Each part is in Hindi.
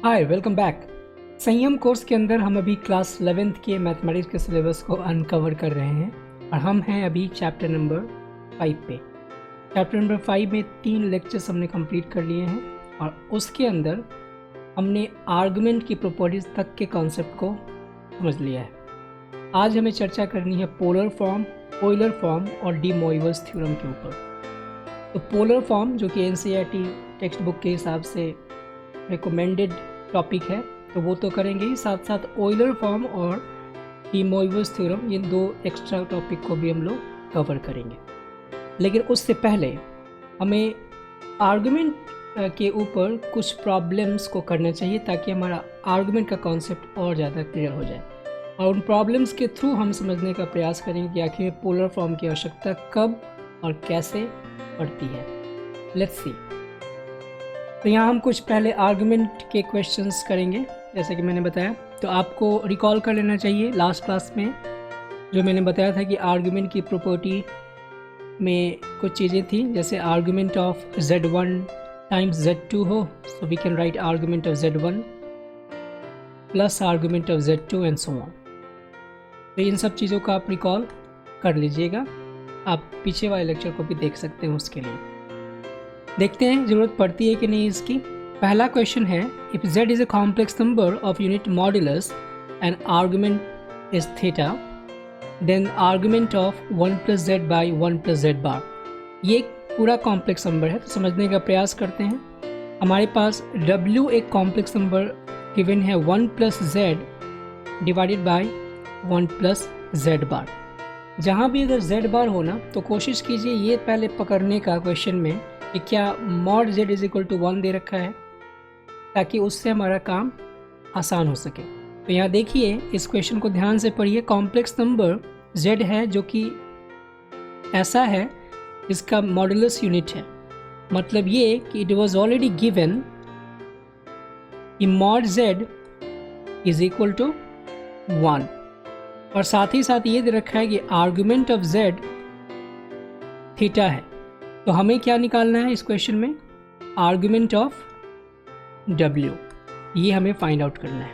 Hi welcome back. संयम कोर्स के अंदर हम अभी क्लास 11th के मैथमेटिक्स के सिलेबस को अनकवर कर रहे हैं और हम हैं अभी चैप्टर नंबर 5 पे। चैप्टर नंबर 5 में 3 लेक्चर्स हमने कंप्लीट कर लिए हैं और उसके अंदर हमने आर्गुमेंट की प्रॉपर्टीज़ तक के कॉन्सेप्ट को समझ लिया है। आज हमें चर्चा करनी है पोलर फॉर्म, ऑयलर फॉर्म और डी मोइवल्स थ्योरम के ऊपर। तो पोलर फॉर्म जो कि एनसीईआरटी टेक्स्ट बुक के हिसाब से रिकमेंडेड टॉपिक है तो वो तो करेंगे ही, साथ साथ ऑयलर फॉर्म और डी मोइवल्स थ्योरम, इन 2 एक्स्ट्रा टॉपिक को भी हम लोग कवर करेंगे। लेकिन उससे पहले हमें आर्गुमेंट के ऊपर कुछ प्रॉब्लम्स को करना चाहिए ताकि हमारा आर्गुमेंट का कॉन्सेप्ट और ज़्यादा क्लियर हो जाए और उन प्रॉब्लम्स के थ्रू हम समझने का प्रयास करेंगे कि आखिर में पोलर फॉर्म की आवश्यकता कब और कैसे पड़ती है। Let's see. तो यहाँ हम कुछ पहले आर्गुमेंट के क्वेश्चंस करेंगे जैसे कि मैंने बताया। तो आपको रिकॉल कर लेना चाहिए लास्ट क्लास में जो मैंने बताया था कि आर्गुमेंट की प्रॉपर्टी में कुछ चीज़ें थी, जैसे argument of z1 times z2 हो, so we can write argument of z1 plus argument of z2 and so on. तो इन सब चीज़ों का आप रिकॉल कर लीजिएगा। आप पीछे वाले लेक्चर को भी देख सकते हैं। उसके लिए देखते हैं ज़रूरत पड़ती है कि नहीं इसकी। पहला क्वेश्चन है, if z is a complex number of unit modulus and argument is theta then argument of 1 plus z by 1 plus z bar. ये एक पूरा कॉम्प्लेक्स नंबर है, तो समझने का प्रयास करते हैं। हमारे पास w एक कॉम्प्लेक्स नंबर गिवन है 1 plus z divided by 1 plus z bar. जहाँ भी अगर z बार होना तो कोशिश कीजिए ये पहले पकड़ने का क्वेश्चन में कि क्या mod z is equal to 1 दे रखा है, ताकि उससे हमारा काम आसान हो सके। तो यहाँ देखिए, इस क्वेश्चन को ध्यान से पढ़िए। कॉम्प्लेक्स नंबर z है जो कि ऐसा है इसका मॉडुलस यूनिट है, मतलब ये कि इट वाज ऑलरेडी गिवन कि mod z is equal to 1 और साथ ही साथ ये दे रखा है कि आर्गुमेंट ऑफ z थीटा है। तो हमें क्या निकालना है इस क्वेश्चन में? आर्गुमेंट ऑफ w, ये हमें फाइंड आउट करना है।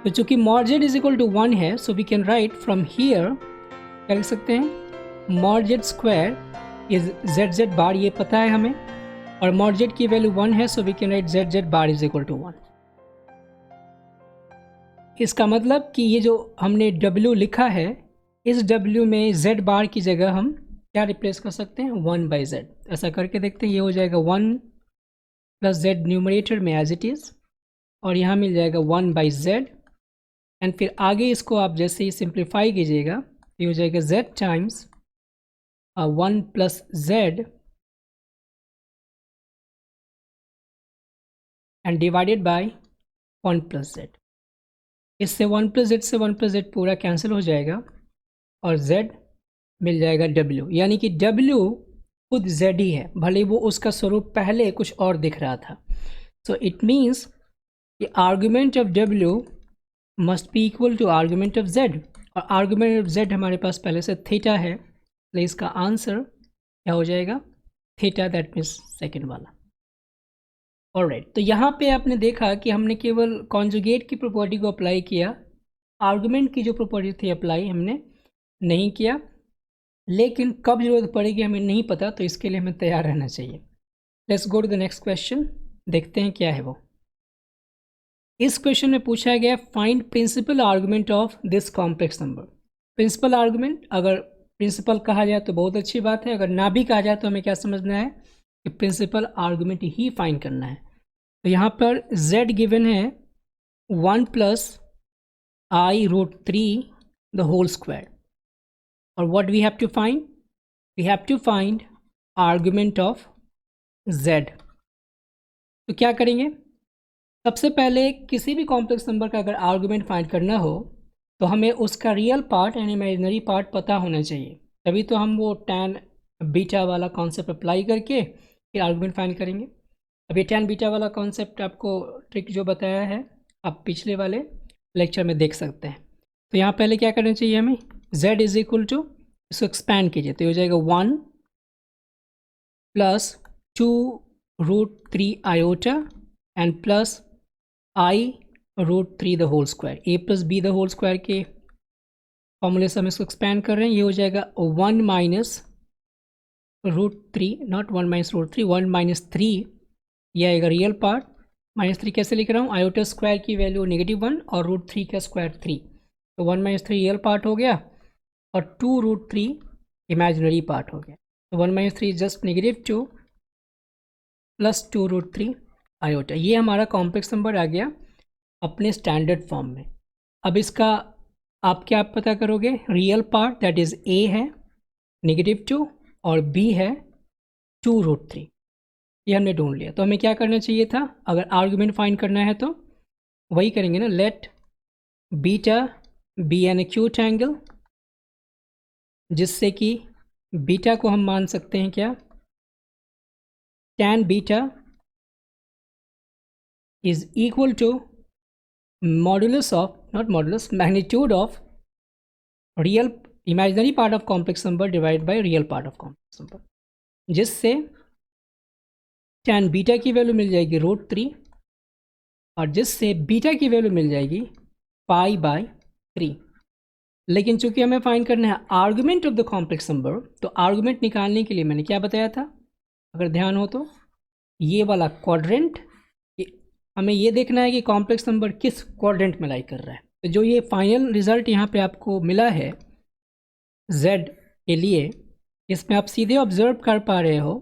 तो चूंकि mod z is equal to 1 है, so we can write from here, क्या लिख सकते हैं? Mod z square is z z bar, ये पता है हमें, और मॉड z की वैल्यू 1 है, so we can write z z bar is equal to 1। इसका मतलब कि ये जो हमने w लिखा है, इस w में z बार की जगह हम क्या रिप्लेस कर सकते हैं? 1 बाई z। ऐसा करके देखते हैं, ये हो जाएगा 1 प्लस z न्यूमरेटर में एज इट इज़, और यहाँ मिल जाएगा 1 बाई z। एंड फिर आगे इसको आप जैसे ही सिंप्लीफाई कीजिएगा, ये हो जाएगा z times 1 plus z and divided by 1 plus z। इससे 1 प्लस z से 1 प्लस z पूरा कैंसिल हो जाएगा और z मिल जाएगा w, यानी कि w खुद z ही है, भले वो उसका स्वरूप पहले कुछ और दिख रहा था। सो इट मीन्स कि argument of w must be equal to argument of z, और आर्गुमेंट ऑफ z हमारे पास पहले से थीटा है, तो इसका आंसर क्या हो जाएगा? थीटा, दैट मीन्स सेकेंड वाला। ऑलराइट, तो यहाँ पे आपने देखा कि हमने केवल कॉन्जुगेट की प्रॉपर्टी को अप्लाई किया, आर्गुमेंट की जो प्रॉपर्टी थी अप्लाई हमने नहीं किया। लेकिन कब जरूरत पड़ेगी हमें नहीं पता, तो इसके लिए हमें तैयार रहना चाहिए। Let's go to the next question, देखते हैं क्या है वो। इस क्वेश्चन में पूछा गया find principal argument of this complex number. Principal argument, अगर प्रिंसिपल कहा जाए तो बहुत अच्छी बात है, अगर ना भी कहा जाए तो हमें क्या समझना है कि प्रिंसिपल आर्गुमेंट ही फाइंड करना है। तो यहाँ पर z गिवन है 1 plus i root 3 the whole square, और what we have to find? We have to find argument of z। तो क्या करेंगे? सबसे पहले किसी भी कॉम्प्लेक्स नंबर का अगर आर्गुमेंट फाइंड करना हो तो हमें उसका real part and imaginary part पता होना चाहिए, तभी तो हम वो tan बीटा वाला कॉन्सेप्ट अप्लाई करके फिर आर्गुमेंट फाइंड करेंगे। अब ये tan बीटा वाला कॉन्सेप्ट आपको ट्रिक जो बताया है आप पिछले वाले लेक्चर में देख सकते हैं। तो यहाँ पहले क्या करना चाहिए हमें? z इज इक्वल टू, इसको एक्सपैंड कीजिए तो हो जाएगा 1 plus 2 root 3 iota and plus i root 3 the whole square, a plus b the whole square के फॉर्मूले से हम इसको एक्सपैंड कर रहे हैं। ये हो जाएगा 1 minus root 3, not 1 minus root 3, 1 minus 3, ये आएगा रियल पार्ट। -3 कैसे लिख रहा हूँ, आयोटा स्क्वायर की वैल्यू -1 और रूट 3 का स्क्वायर 3, तो 1 माइनस 3 रियल पार्ट हो गया और 2 रूट 3 इमेजिनरी पार्ट हो गया। तो 1 minus 3 just -2 plus 2 root 3 iota. ये हमारा कॉम्प्लेक्स नंबर आ गया अपने स्टैंडर्ड फॉर्म में। अब इसका आप क्या पता करोगे, real part that is a है -2 और बी है 2 रूट 3, ये हमने ढूंढ लिया। तो हमें क्या करना चाहिए था, अगर आर्गुमेंट फाइंड करना है तो वही करेंगे ना, let beta be an acute angle, जिससे कि बीटा को हम मान सकते हैं क्या, tan beta is equal to modulus of, not modulus, magnitude of real imaginary part of complex number divide by real part of complex number, जिससे tan बीटा की वैल्यू मिल जाएगी रूट 3 और जिससे बीटा की वैल्यू मिल जाएगी π/3। लेकिन चूंकि हमें फाइंड करना है argument of the complex number, तो आर्गुमेंट निकालने के लिए मैंने क्या बताया था, अगर ध्यान हो तो ये वाला क्वाड्रेंट, हमें ये देखना है कि कॉम्प्लेक्स नंबर किस क्वाड्रेंट में लाई कर रहा है। तो जो ये फाइनल रिजल्ट यहाँ पे आपको मिला है z के लिए, इसमें आप सीधे ऑब्जर्व कर पा रहे हो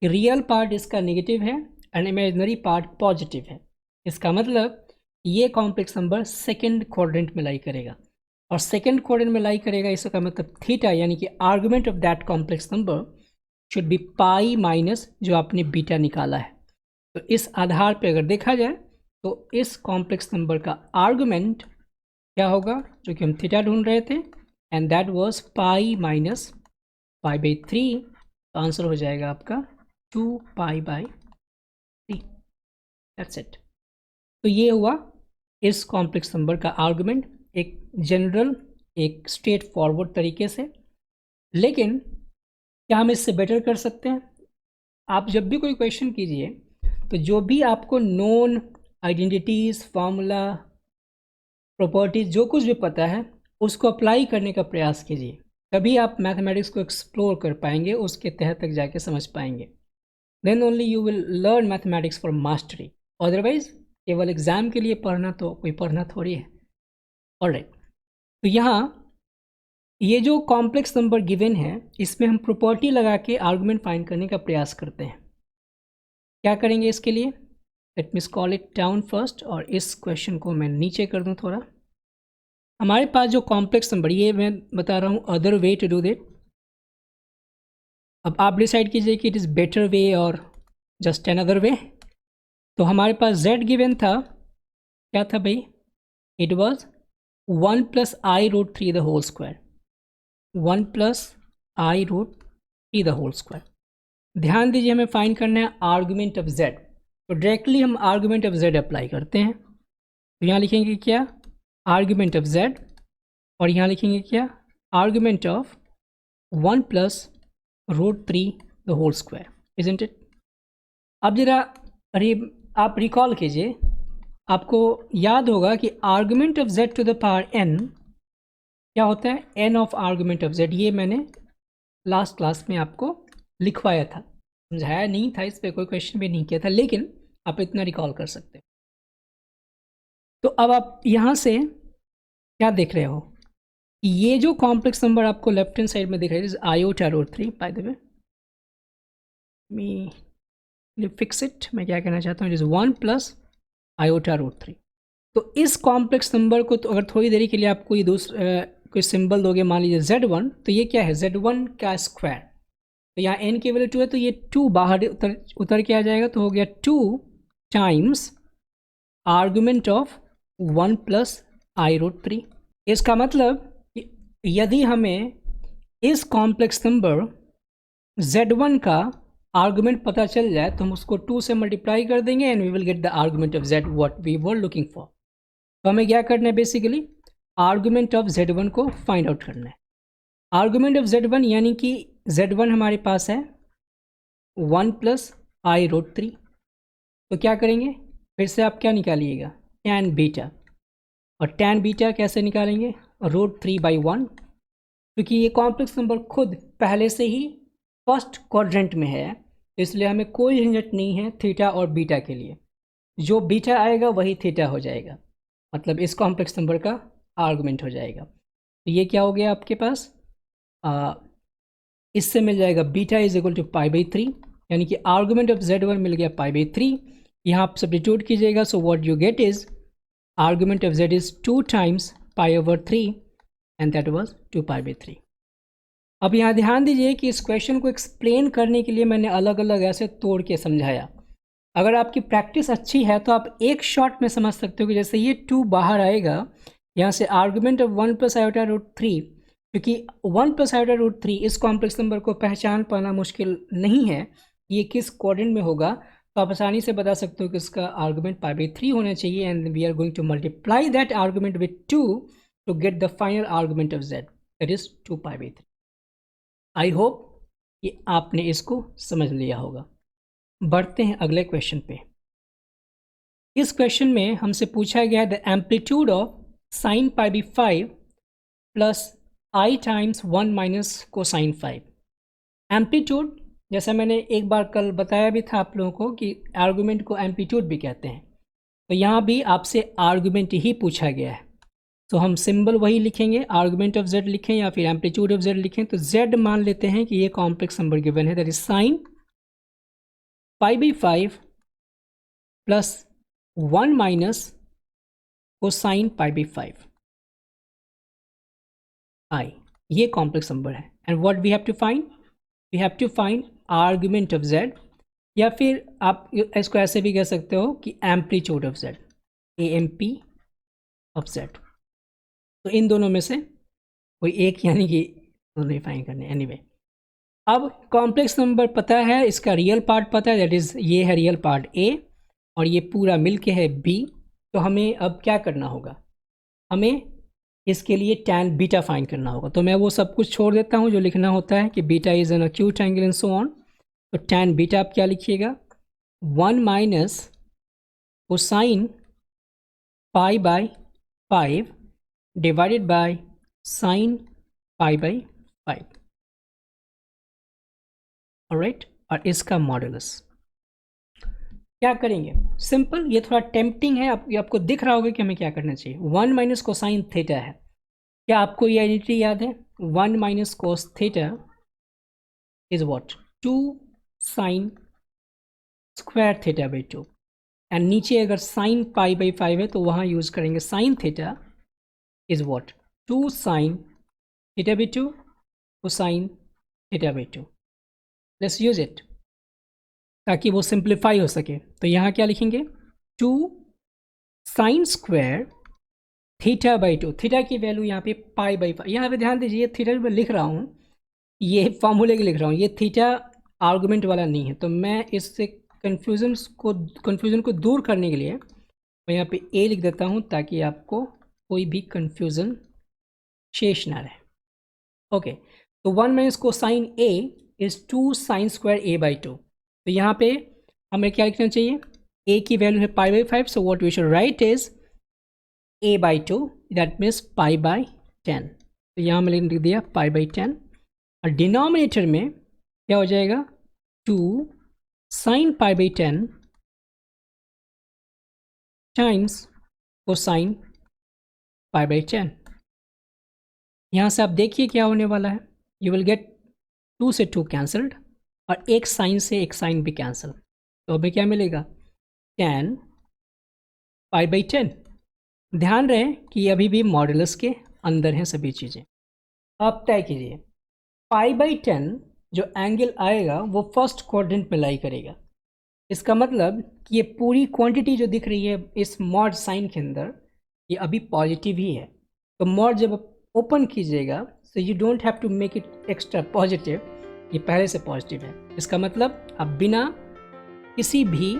कि रियल पार्ट इसका नेगेटिव है एंड इमेजिनरी पार्ट पॉजिटिव है। इसका मतलब ये कॉम्प्लेक्स नंबर सेकंड क्वाड्रेंट में लाई करेगा, और सेकंड क्वाड्रेंट में लाई करेगा इसका मतलब थीटा, यानी कि argument of that complex number should be pi minus जो आपने बीटा निकाला है। तो इस आधार पे अगर देखा जाए तो इस कॉम्प्लेक्स नंबर का आर्गुमेंट क्या होगा, जो कि हम थीटा ढूंढ रहे थे, and that was pi minus π/3। तो आंसर हो जाएगा आपका 2π/3, दैट्स इट। तो ये हुआ इस कॉम्प्लेक्स नंबर का आर्गुमेंट, एक जनरल, एक स्ट्रेट फॉरवर्ड तरीके से। लेकिन क्या हम इससे बेटर कर सकते हैं? आप जब भी कोई क्वेश्चन कीजिए तो जो भी आपको नोन आइडेंटिटीज़, फार्मूला, प्रॉपर्टीज, जो कुछ भी पता है उसको अप्लाई करने का प्रयास कीजिए, तभी आप मैथमेटिक्स को एक्सप्लोर कर पाएंगे, उसके तह तक जाके समझ पाएंगे। Then only you will learn mathematics for mastery. Otherwise केवल एग्ज़ाम के लिए पढ़ना तो कोई पढ़ना थोड़ी है। ऑलराइट, तो यहाँ ये जो कॉम्प्लेक्स नंबर गिवन है, इसमें हम प्रॉपर्टी लगा के आर्गुमेंट फाइंड करने का प्रयास करते हैं। क्या करेंगे इसके लिए, let me call it down first, और इस क्वेश्चन को मैं नीचे कर दूं थोड़ा। हमारे पास जो कॉम्प्लेक्स नंबर, ये मैं बता रहा हूँ other way to do that. अब आप डिसाइड कीजिए कि इट इज़ बेटर वे और जस्ट अनदर वे। तो हमारे पास z गिवन था, क्या था भाई, it was 1 + i√3 the whole square, 1 + i√3 the whole square. ध्यान दीजिए हमें फाइंड करना है आर्गुमेंट ऑफ z, तो डायरेक्टली हम आर्गुमेंट ऑफ z अप्लाई करते हैं। तो यहाँ लिखेंगे क्या, आर्गुमेंट ऑफ z, और यहाँ लिखेंगे क्या, argument of 1 + √3 the whole square, isn't it. अब जरा आप रिकॉल कीजिए, आपको याद होगा कि argument of z to the power n क्या होता है, n of argument of z। ये मैंने लास्ट क्लास में आपको लिखवाया था, समझाया नहीं था, इस पर कोई क्वेश्चन भी नहीं किया था, लेकिन आप इतना रिकॉल कर सकते हैं। तो अब आप यहाँ से क्या देख रहे हो, ये जो कॉम्प्लेक्स नंबर आपको लेफ्ट हैंड साइड में दिख रहा है, i√3, by the way me fix it, मैं क्या कहना चाहता हूँ, इट इज़ 1 + i√3। तो इस कॉम्प्लेक्स नंबर को, तो अगर थोड़ी देरी के लिए आपको ये कोई सिंबल दोगे, मान लीजिए z1, तो ये क्या है, z1 का स्क्वायर। तो यहाँ n की वैल्यू 2 है, तो ये 2 बाहर उतर के आ जाएगा, तो हो गया 2 टाइम्स आर्गुमेंट ऑफ 1 + i√3। इसका मतलब यदि हमें इस कॉम्प्लेक्स नंबर z1 का आर्गुमेंट पता चल जाए तो हम उसको 2 से मल्टीप्लाई कर देंगे and we will get the argument of z what we were looking for. तो हमें क्या करना है, बेसिकली आर्गुमेंट ऑफ z1 को फाइंड आउट करना है। आर्गुमेंट ऑफ z1 यानी कि z1 हमारे पास है 1 + i√3। तो क्या करेंगे, फिर से आप क्या निकालिएगा, tan बीटा। और tan बीटा कैसे निकालेंगे, √3/1, क्योंकि ये कॉम्प्लेक्स नंबर खुद पहले से ही फर्स्ट क्वाड्रेंट में है, इसलिए हमें कोई झंझट नहीं है थीटा और बीटा के लिए। जो बीटा आएगा वही थीटा हो जाएगा, मतलब इस कॉम्प्लेक्स नंबर का आर्गुमेंट हो जाएगा। तो ये क्या हो गया आपके पास, इससे मिल जाएगा बीटा इज इक्वल टू π/3, यानी कि आर्गुमेंट ऑफ z1 मिल गया π/3। यहाँ आप सब्स्टिट्यूट कीजिएगा, so what you get is argument of z is 2 times π/3 and that was 2π/3। अब यहाँ ध्यान दीजिए कि इस क्वेश्चन को एक्सप्लेन करने के लिए मैंने अलग अलग ऐसे तोड़ के समझाया। अगर आपकी प्रैक्टिस अच्छी है तो आप एक शॉट में समझ सकते हो कि जैसे ये 2 बाहर आएगा, यहाँ से आर्गुमेंट ऑफ 1 + i/√3, क्योंकि 1 + i/√3 इस कॉम्प्लेक्स नंबर को पहचान पाना मुश्किल नहीं है ये किस क्वाड्रेंट में होगा, तो आप आसानी से बता सकते हो कि इसका आर्गुमेंट π/3 होना चाहिए, and we are going to multiply that argument with 2 to get the final argument of z, that is 2π/3। I hope कि आपने इसको समझ लिया होगा। बढ़ते हैं अगले क्वेश्चन पे। इस क्वेश्चन में हमसे पूछा गया है the amplitude of sin π/5 plus i times 1 minus cosine 5। Amplitude, जैसा मैंने एक बार कल बताया भी था आप लोगों को कि आर्गुमेंट को एम्पलीट्यूड भी कहते हैं, तो यहाँ भी आपसे आर्गुमेंट ही पूछा गया है। तो हम सिंबल वही लिखेंगे, आर्गुमेंट ऑफ z लिखें या फिर एम्पलीट्यूड ऑफ z लिखें। तो z मान लेते हैं कि ये कॉम्प्लेक्स नंबर गिवन है, that is sin π/5 plus 1 minus cosine π/5 i, ये कॉम्प्लेक्स नंबर है। And what we have to find, we have to find argument of z, या फिर आप इसको ऐसे भी कह सकते हो कि amplitude of z, AMP of z। तो इन दोनों में से कोई एक, यानी कि दोनों ही फाइंड करने। एनीवे, अब कॉम्प्लेक्स नंबर पता है, इसका रियल पार्ट पता है, दैट इज ये है रियल पार्ट A और ये पूरा मिलके है B। तो हमें अब क्या करना होगा, हमें इसके लिए tan बीटा फाइंड करना होगा। तो मैं वो सब कुछ छोड़ देता हूँ जो लिखना होता है कि beta is an acute angle and so on. तो tan बीटा आप क्या लिखिएगा, 1 minus cosine π/5 divided by sine π/5, alright. और इसका मॉडुलस क्या करेंगे, सिंपल, ये थोड़ा टेम्पटिंग है, आपको दिख रहा होगा कि हमें क्या करना चाहिए। 1 माइनस कोसाइन थीटा है, क्या आपको ये आइडेंटिटी याद है, 1 minus cos theta is what, 2 sine square theta by 2। And नीचे अगर साइन π/5 है तो वहाँ यूज करेंगे sine theta is what, 2 sign theta by 2 cosine theta by 2। Let's use it ताकि वो सिंप्लीफाई हो सके। तो यहाँ क्या लिखेंगे, 2 sine square theta by 2, theta की वैल्यू यहाँ पे π/5। यहाँ पे ध्यान दीजिए, थीटा मैं लिख रहा हूँ, ये फॉर्मूले के लिख रहा हूँ, ये थीटा आर्गुमेंट वाला नहीं है। तो मैं इससे कन्फ्यूज़न को दूर करने के लिए मैं यहाँ पे A लिख देता हूँ ताकि आपको कोई भी कन्फ्यूज़न शेष ना रहे। ओके, तो 1 minus cosine A is 2 sine square A/2। तो यहाँ पे हमें क्या लिखना चाहिए, A की वैल्यू है π/5, so what we should write is A/2, that means π/10। तो यहाँ मैंने लिख दिया π/10, और डिनोमिनेटर में क्या हो जाएगा, 2 साइन π/10 टाइम्स कोसाइन π/10। यहाँ से आप देखिए क्या होने वाला है, यू विल गेट 2 से 2 कैंसल्ड और एक साइन से एक साइन भी कैंसिल। तो हमें क्या मिलेगा, tan π/10। ध्यान रहे कि अभी भी मॉडुलस के अंदर हैं सभी चीज़ें। आप तय कीजिए, π/10 जो एंगल आएगा वो फर्स्ट क्वाड्रेंट में लाई करेगा। इसका मतलब कि ये पूरी क्वांटिटी जो दिख रही है इस मॉड साइन के अंदर, ये अभी पॉजिटिव ही है। तो मॉड जब ओपन कीजिएगा, so you don't have to make it extra positive, ये पहले से पॉजिटिव है। इसका मतलब आप बिना किसी भी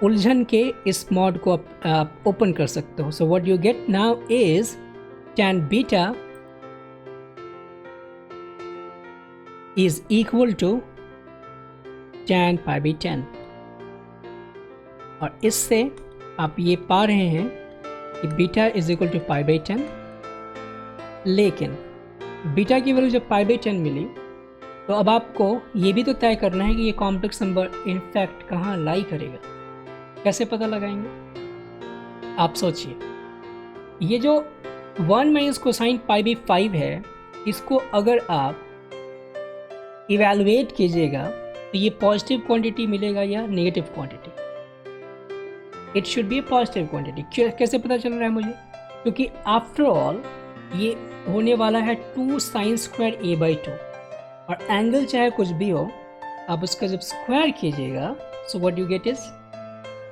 उलझन के इस मॉड को आप ओपन कर सकते हो। सो what you get now is tan beta is equal to tan π/10। और इससे आप ये पा रहे हैं कि बीटा इज इक्वल टू π/10, लेकिन बीटा की वैल्यू जब π/10 मिली तो अब आपको ये भी तो तय करना है कि ये कॉम्प्लेक्स नंबर इनफैक्ट कहाँ लाई करेगा। कैसे पता लगाएंगे? आप सोचिए, ये जो 1 माइनस कोसाइन π/5 है, इसको अगर आप इवैल्यूएट कीजिएगा तो ये पॉजिटिव क्वांटिटी मिलेगा या negative quantity? It should be A positive quantity. कैसे पता चल रहा है मुझे? क्योंकि आफ्टर ऑल ये होने वाला है 2 sin स्क्वायर a/2, और एंगल चाहे कुछ भी हो, आप उसका जब स्क्वायर कीजिएगा so what you get is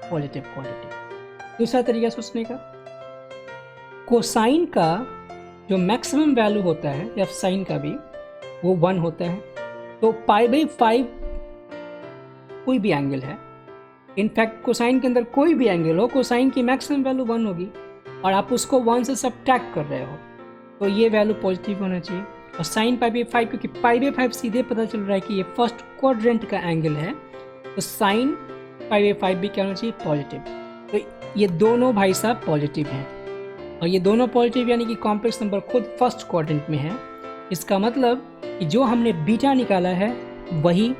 positive quantity. दूसरा तरीका सोचने का, कोसाइन का जो मैक्सिमम वैल्यू होता है या साइन का भी, वो 1 होता है। तो π/5 कोई भी एंगल है, इनफैक्ट कोसाइन के अंदर कोई भी एंगल हो, कोसाइन की मैक्सिमम वैल्यू 1 होगी, और आप उसको 1 से सब्ट्रैक्ट कर रहे हो तो ये वैल्यू पॉजिटिव होना चाहिए। और साइन π/5, क्योंकि π/5 सीधे पता चल रहा है कि ये फर्स्ट क्वाड्रेंट का एंगल है, तो साइन π/5 भी क्या होना चाहिए? पॉजिटिव। तो ये दोनों भाई साहब पॉजिटिव हैं, और ये दोनों पॉजिटिव यानी कि कॉम्प्लेक्स नंबर खुद फर्स्ट क्वाड्रेंट में है। इसका मतलब कि जो हमने बीटा निकाला है वही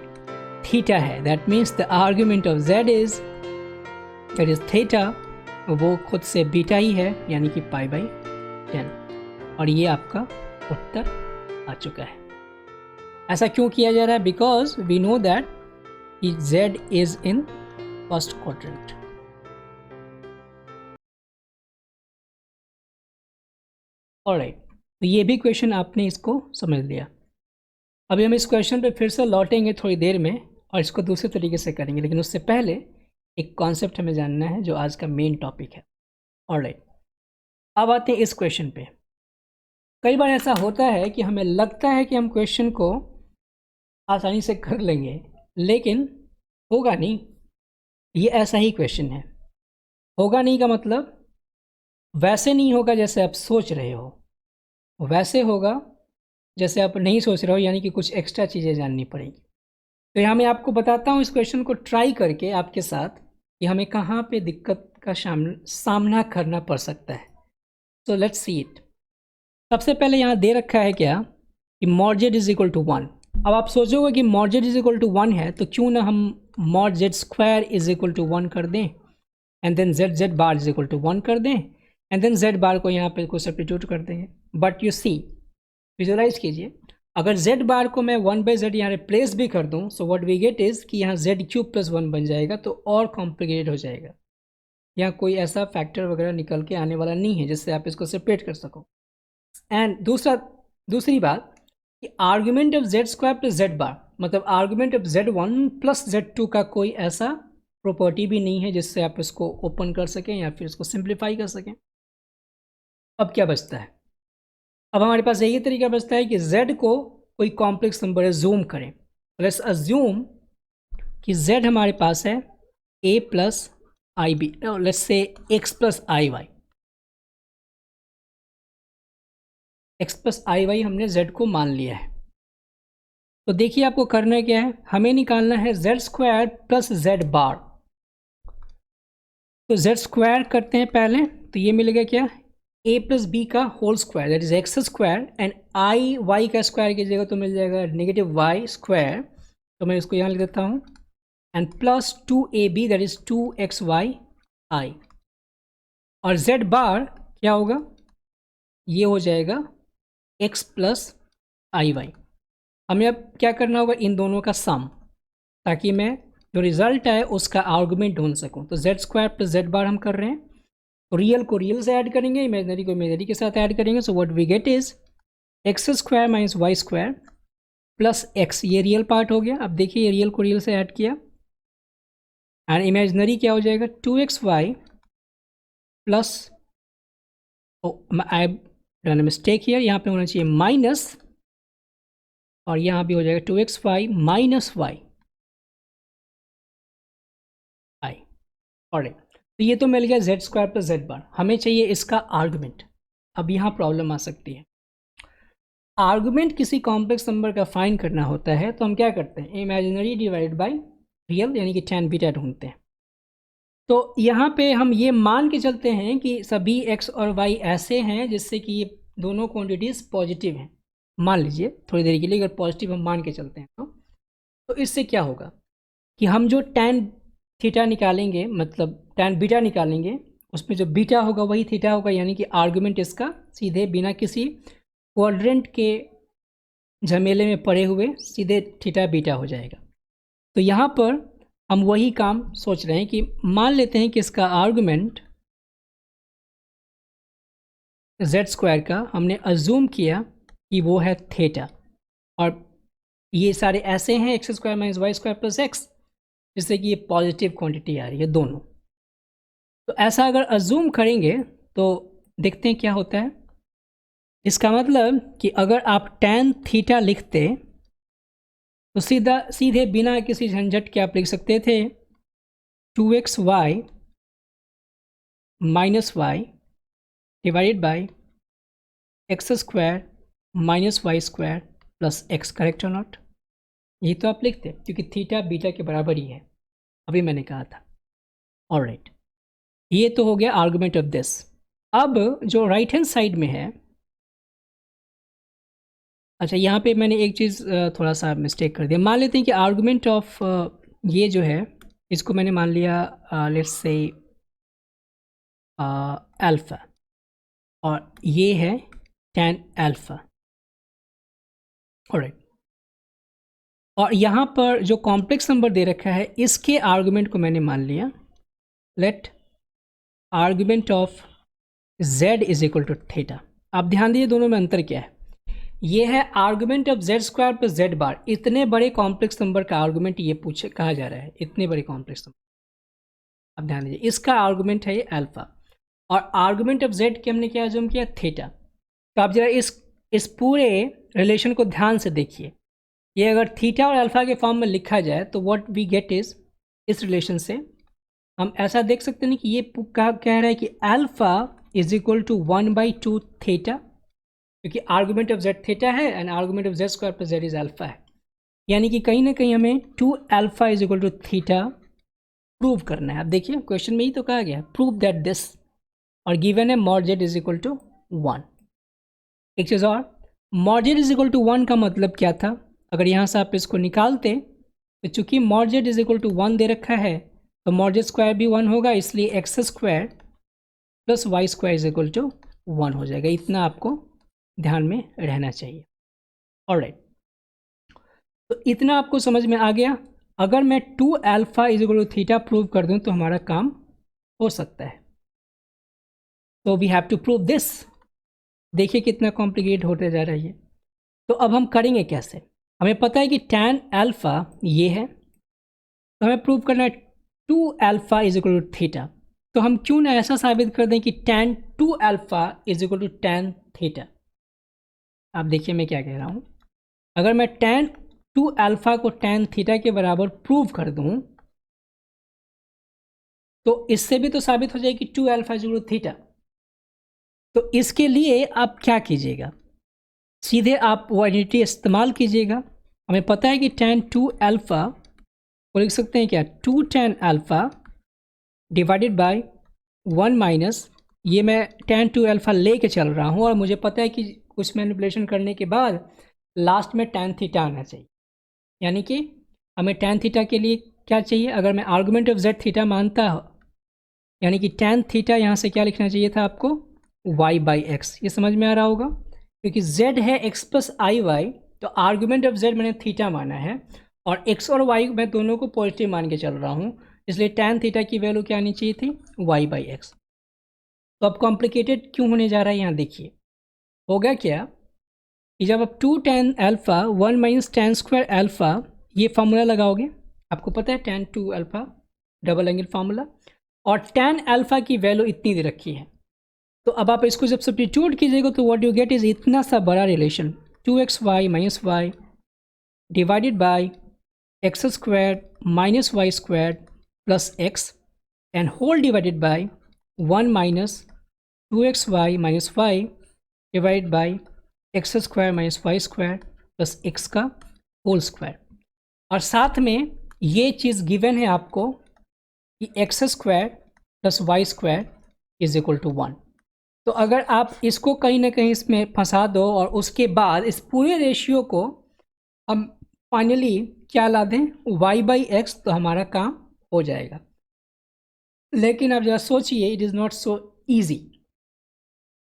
थीटा है। That means the argument of z is theta, वो खुद से बीटा ही है यानी कि π/10, और ये आपका उत्तर आ चुका है। ऐसा क्यों किया जा रहा है? Because we know that z इज इन फर्स्ट क्वाड्रेंट। ऑलराइट, तो ये भी क्वेश्चन आपने इसको समझ लिया। अभी हम इस क्वेश्चन पे फिर से लौटेंगे थोड़ी देर में और इसको दूसरे तरीके से करेंगे, लेकिन उससे पहले एक कॉन्सेप्ट हमें जानना है जो आज का मेन टॉपिक है। ऑलराइट, अब आते हैं इस क्वेश्चन पे। कई बार ऐसा होता है कि हमें लगता है कि हम क्वेश्चन को आसानी से कर लेंगे, लेकिन होगा नहीं। ये ऐसा ही क्वेश्चन है। होगा नहीं का मतलब वैसे नहीं होगा जैसे आप सोच रहे हो, वैसे होगा जैसे आप नहीं सोच रहे हो, यानी कि कुछ एक्स्ट्रा चीज़ें जाननी पड़ेंगी। तो यहाँ मैं आपको बताता हूँ इस क्वेश्चन को ट्राई करके आपके साथ कि हमें कहाँ पे दिक्कत का सामना करना पड़ सकता है। So let's see it. सबसे पहले यहाँ दे रखा है क्या कि mod z is equal to 1। अब आप सोचोगे कि mod z is equal to 1 है तो क्यों ना हम mod z square is equal to 1 कर दें, and then z bar is equal to 1 कर दें, एंड देन z बार को यहाँ पे को सब्स्टिट्यूट कर देंगे। बट यू सी, विजुअलाइज कीजिए, अगर z बार को मैं 1/z यहाँ रिप्लेस भी कर दूँ, so what we get is कि यहाँ z³ + 1 बन जाएगा, तो और कॉम्प्लिकेटेड हो जाएगा। यहाँ कोई ऐसा फैक्टर वगैरह निकल के आने वाला नहीं है जिससे आप इसको सेपरेट कर सको। एंड दूसरी बात कि आर्ग्यूमेंट ऑफ z² + z बार, मतलब आर्ग्यूमेंट ऑफ z1 + z2 का कोई ऐसा प्रॉपर्टी भी नहीं है जिससे आप इसको ओपन कर सकें या फिर इसको सिंप्लीफाई कर सकें। अब क्या बचता है? अब हमारे पास यही तरीका बचता है कि z को कोई कॉम्प्लेक्स नंबर एज्यूम करें। लेट्स अज्यूम कि z हमारे पास है a + ib, let's say x + iy। x + iy हमने z को मान लिया है। तो देखिए आपको करना क्या है, हमें निकालना है z² + z बार। तो z² करते हैं पहले, तो ये मिलेगा क्या, a + b का whole square, that is x², and i y का स्क्वायर कीजिएगा तो मिल जाएगा -y²। तो मैं इसको यहाँ लिख देता हूँ, and plus 2ab, that is 2xy i। और z बार क्या होगा, ये हो जाएगा x + iy। हमें अब क्या करना होगा, इन दोनों का सम, ताकि मैं जो रिजल्ट है उसका आर्गुमेंट ढूंढ सकूँ। तो z² + z बार हम कर रहे हैं, तो रियल को रियल से ऐड करेंगे, इमेजनरी को इमेजनरी के साथ ऐड करेंगे। So what we get is x² - y² + x, ये रियल पार्ट हो गया। अब देखिए ये रियल को रियल से ऐड किया, एंड इमेजनरी क्या हो जाएगा, 2xy plus, I done mistake here, यहाँ पे होना चाहिए माइनस, और यहाँ भी हो जाएगा 2xy - y i। और तो ये तो मिल गया z² + z बार। हमें चाहिए इसका आर्गुमेंट। अब यहाँ प्रॉब्लम आ सकती है, आर्गुमेंट किसी कॉम्प्लेक्स नंबर का फाइंड करना होता है तो हम क्या करते हैं, इमेजिनरी डिवाइड बाय रियल, यानी कि tan β ढूंढते हैं। तो यहाँ पे हम ये मान के चलते हैं कि सभी x और y ऐसे हैं जिससे कि ये दोनों क्वांटिटीज़ पॉजिटिव हैं। मान लीजिए थोड़ी देर के लिए अगर पॉजिटिव हम मान के चलते हैं तो इससे क्या होगा कि हम जो tan थीटा निकालेंगे, मतलब tan बीटा निकालेंगे, उसमें जो बीटा होगा वही थीटा होगा, यानी कि आर्गुमेंट इसका सीधे बिना किसी क्वाड्रेंट के झमेले में पड़े हुए सीधे थीटा बीटा हो जाएगा। तो यहाँ पर हम वही काम सोच रहे हैं कि मान लेते हैं कि इसका आर्गुमेंट z² का हमने अज्यूम किया कि वो है थीटा, और ये सारे ऐसे हैं x² - y² + x, जिससे कि ये पॉजिटिव क्वांटिटी आ रही है दोनों। तो ऐसा अगर अज्यूम करेंगे तो देखते हैं क्या होता है। इसका मतलब कि अगर आप tan थीटा लिखते तो सीधे बिना किसी झंझट के आप लिख सकते थे 2xy - y divided by x² - y² + x, correct और नॉट? यही तो आप लिखते क्योंकि थीटा बीटा के बराबर ही है, अभी मैंने कहा था। ऑलराइट, ये तो हो गया आर्गुमेंट ऑफ दिस। अब जो राइट हैंड साइड में है, अच्छा यहाँ पे मैंने एक चीज़ थोड़ा सा मिस्टेक कर दिया। मान लेते हैं कि आर्गुमेंट ऑफ ये जो है इसको मैंने मान लिया लेट्स से अल्फ़ा, और ये है tan अल्फ़ा। ऑलराइट, और यहाँ पर जो कॉम्प्लेक्स नंबर दे रखा है इसके आर्गुमेंट को मैंने मान लिया let argument of z = theta. आप ध्यान दीजिए दोनों में अंतर क्या है। ये है आर्गुमेंट ऑफ z² + z बार। इतने बड़े कॉम्प्लेक्स नंबर का आर्गुमेंट ये पूछे कहा जा रहा है, इतने बड़े कॉम्प्लेक्स नंबर। अब ध्यान दीजिए, इसका आर्गुमेंट है ये अल्फा, और आर्गुमेंट ऑफ z के हमने क्या अज्यूम किया, थीटा। तो आप जरा इस पूरे रिलेशन को ध्यान से देखिए। ये अगर थीटा और अल्फा के फॉर्म में लिखा जाए तो व्हाट वी गेट इज, इस रिलेशन से हम ऐसा देख सकते हैं कि ये कह रहा है कि अल्फा = 1/2 थीटा, क्योंकि आर्गुमेंट ऑफ z थीटा है and argument of z² + z is alpha है। यानी कि कहीं ना कहीं हमें 2 अल्फा = थीटा प्रूव करना है। अब देखिए क्वेश्चन में ही तो कहा गया प्रूव दैट दिस, और गिवन है mod z = 1। एक चीज़ और, mod z = 1 का मतलब क्या था, अगर यहाँ से आप इसको निकालते तो चूंकि mod z = 1 दे रखा है तो mod z² भी 1 होगा, इसलिए x² + y² = 1 हो जाएगा। इतना आपको ध्यान में रहना चाहिए। ऑलराइट, तो इतना आपको समझ में आ गया। अगर मैं 2 अल्फा = थीटा प्रूव कर दूं तो हमारा काम हो सकता है। तो we have to prove this. देखिए कितना कॉम्प्लिकेट होते जा रहा है ये। तो अब हम करेंगे कैसे, हमें पता है कि tan अल्फा ये है, तो हमें प्रूव करना है 2 अल्फा = थीटा। तो हम क्यों ना ऐसा साबित कर दें कि tan 2 अल्फा = tan थीटा। आप देखिए मैं क्या कह रहा हूँ, अगर मैं tan 2 अल्फा को tan थीटा के बराबर प्रूव कर दूं तो इससे भी तो साबित हो जाएगी 2 अल्फा = थीटा। तो इसके लिए आप क्या कीजिएगा, सीधे आप वो आइडेंटिटी इस्तेमाल कीजिएगा। हमें पता है कि tan 2 अल्फा को लिख सकते हैं क्या, 2 tan alpha divided by 1 minus, ये मैं tan 2 अल्फा ले के चल रहा हूँ और मुझे पता है कि कुछ मैनिपुलेशन करने के बाद लास्ट में tan थीटा आना चाहिए। यानी कि हमें tan थीटा के लिए क्या चाहिए, अगर मैं आर्गुमेंट ऑफ z थीटा मानता हूँ, यानी कि tan थीटा यहाँ से क्या लिखना चाहिए था आपको, y/x। ये समझ में आ रहा होगा, क्योंकि z है x + iy, तो आर्गुमेंट ऑफ z मैंने थीटा माना है और x और y मैं दोनों को पॉजिटिव मान के चल रहा हूँ, इसलिए tan थीटा की वैल्यू क्या आनी चाहिए थी, y/x। तो अब कॉम्प्लिकेटेड क्यों होने जा रहा है, यहाँ देखिए होगा क्या कि जब आप 2 tan अल्फा 1 - tan² अल्फा ये फार्मूला लगाओगे, आपको पता है tan 2 alpha double angle formula, और tan अल्फा की वैल्यू इतनी दे रखी है। तो अब आप इसको जब सब्स्टिट्यूट कीजिएगा तो व्हाट यू गेट इज इतना सा बड़ा relation 2xy - y divided by x² - y² + x and whole divided by 1 - 2xy - y divided by x² - y² + x का होल स्क्वायर। और साथ में ये चीज़ गिवन है आपको कि x square plus y square is equal to 1। तो अगर आप इसको कहीं ना कहीं इसमें फंसा दो और उसके बाद इस पूरे रेशियो को हम फाइनली क्या ला दें, y बाई एक्स, तो हमारा काम हो जाएगा। लेकिन आप जरा सोचिए, it is not so easy,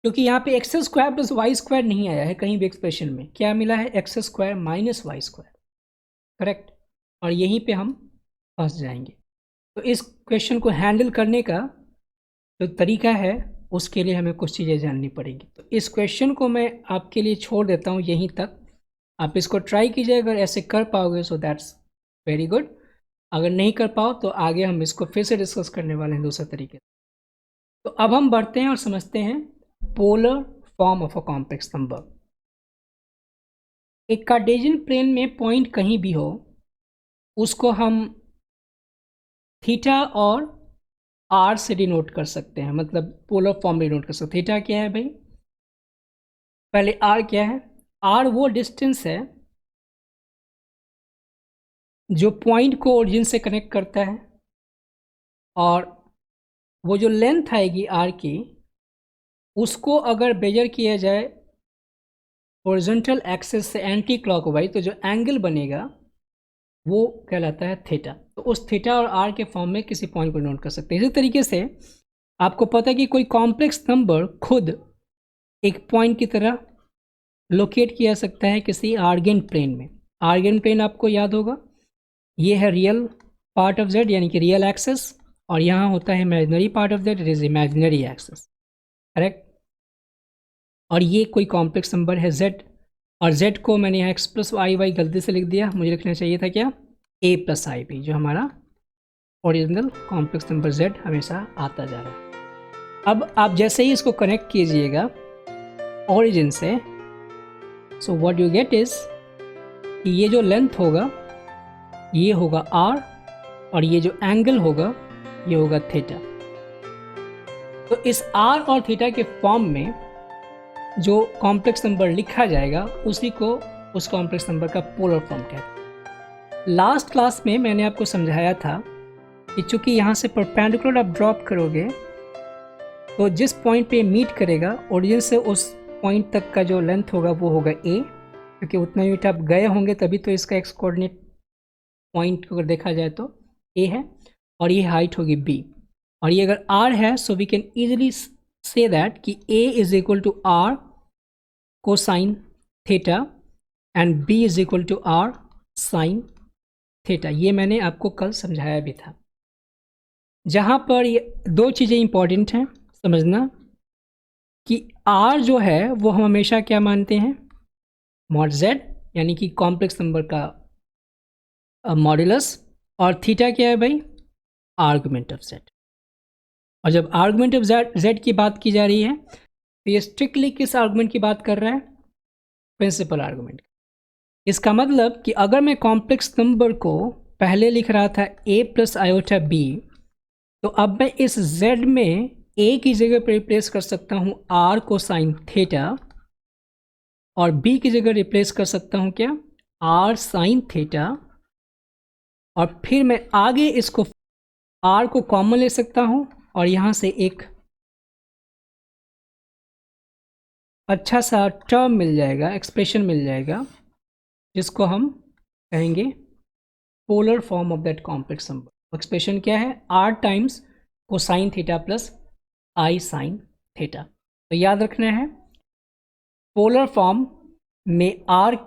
क्योंकि यहाँ पे x square plus y square नहीं आया है कहीं भी एक्सप्रेशन में। क्या मिला है, x square minus y square, correct. और यहीं पे हम फंस जाएंगे। तो इस क्वेश्चन को हैंडल करने का जो तरीका है उसके लिए हमें कुछ चीज़ें जाननी पड़ेंगी। तो इस क्वेश्चन को मैं आपके लिए छोड़ देता हूँ यहीं तक। आप इसको ट्राई कीजिए, अगर ऐसे कर पाओगे सो दैट्स वेरी गुड। अगर नहीं कर पाओ तो आगे हम इसको फिर से डिस्कस करने वाले हैं दूसरे तरीके से। तो अब हम बढ़ते हैं और समझते हैं polar form of a complex number. एक कार्टेशियन प्लेन में पॉइंट कहीं भी हो, उसको हम थीटा और आर से डिनोट कर सकते हैं, मतलब पोलर फॉर्म डिनोट कर सकते हैं। थीटा क्या है भाई, पहले आर क्या है, आर वो डिस्टेंस है जो पॉइंट को ओरिजिन से कनेक्ट करता है, और वो जो लेंथ आएगी आर की, उसको अगर मेजर किया जाए हॉरिजॉन्टल एक्सिस से एंटी क्लॉकवाइज, तो जो एंगल बनेगा वो कहलाता है थीटा। तो उस थीटा और आर के फॉर्म में किसी पॉइंट को नोट कर सकते हैं। इसी तरीके से आपको पता है कि कोई कॉम्प्लेक्स नंबर खुद एक पॉइंट की तरह लोकेट किया जा सकता है किसी आर्गेन प्लेन में। आर्गेन प्लेन आपको याद होगा, ये है रियल पार्ट ऑफ जेड यानी कि रियल एक्सेस, और यहाँ होता है imaginary part of z, it is imaginary axis, correct. और ये कोई कॉम्प्लेक्स नंबर है जेड, और जेड को मैंने यहाँ एक्स प्लस आई वाई गलती से लिख दिया, मुझे लिखना चाहिए था क्या, ए प्लस आई बी, जो हमारा ओरिजिनल कॉम्प्लेक्स नंबर जेड हमेशा आता जा रहा है। अब आप जैसे ही इसको कनेक्ट कीजिएगा ओरिजिन से, सो व्हाट यू गेट इज कि ये जो लेंथ होगा ये होगा आर, और ये जो एंगल होगा ये होगा थीटा। तो इस आर और थीटा के फॉर्म में जो कॉम्प्लेक्स नंबर लिखा जाएगा उसी को उस कॉम्प्लेक्स नंबर का पोलर फॉर्म कहते हैं। लास्ट क्लास में मैंने आपको समझाया था कि चूंकि यहाँ से परपेंडिकुलर आप ड्रॉप करोगे तो जिस पॉइंट पे मीट करेगा ओरिजिन से उस पॉइंट तक का जो लेंथ होगा वो होगा ए, क्योंकि उतना यूनिट आप गए होंगे तभी तो इसका एक्स कोऑर्डिनेट पॉइंट को अगर देखा जाए तो ए है, और ये हाइट होगी बी, और ये अगर आर है so we can easily see that कि a is equal to r cosine theta and b is equal to r sine theta. ये मैंने आपको कल समझाया भी था। जहाँ पर ये दो चीज़ें इंपॉर्टेंट हैं समझना, कि आर जो है वो हम हमेशा क्या मानते हैं, मॉड जेड, यानी कि कॉम्प्लेक्स नंबर का मॉड्यूलस, और थीटा क्या है भाई, आर्गुमेंट ऑफ जेड। और जब आर्गुमेंट ऑफ जेड की बात की जा रही है तो ये स्ट्रिक्टली किस आर्गुमेंट की बात कर रहा है, प्रिंसिपल आर्गुमेंट। इसका मतलब कि अगर मैं कॉम्प्लेक्स नंबर को पहले लिख रहा था a प्लस आयोटा b, तो अब मैं इस z में a की जगह पर रिप्लेस कर सकता हूँ r को साइन थीटा, और b की जगह रिप्लेस कर सकता हूँ क्या, r साइन थीटा, और फिर मैं आगे इसको r को कॉमन ले सकता हूँ और यहाँ से एक अच्छा सा टर्म मिल जाएगा, एक्सप्रेशन मिल जाएगा, जिसको हम कहेंगे polar form of that complex number. Expression क्या है, r times cosine theta plus i sine theta. तो याद रखना है पोलर फॉर्म में r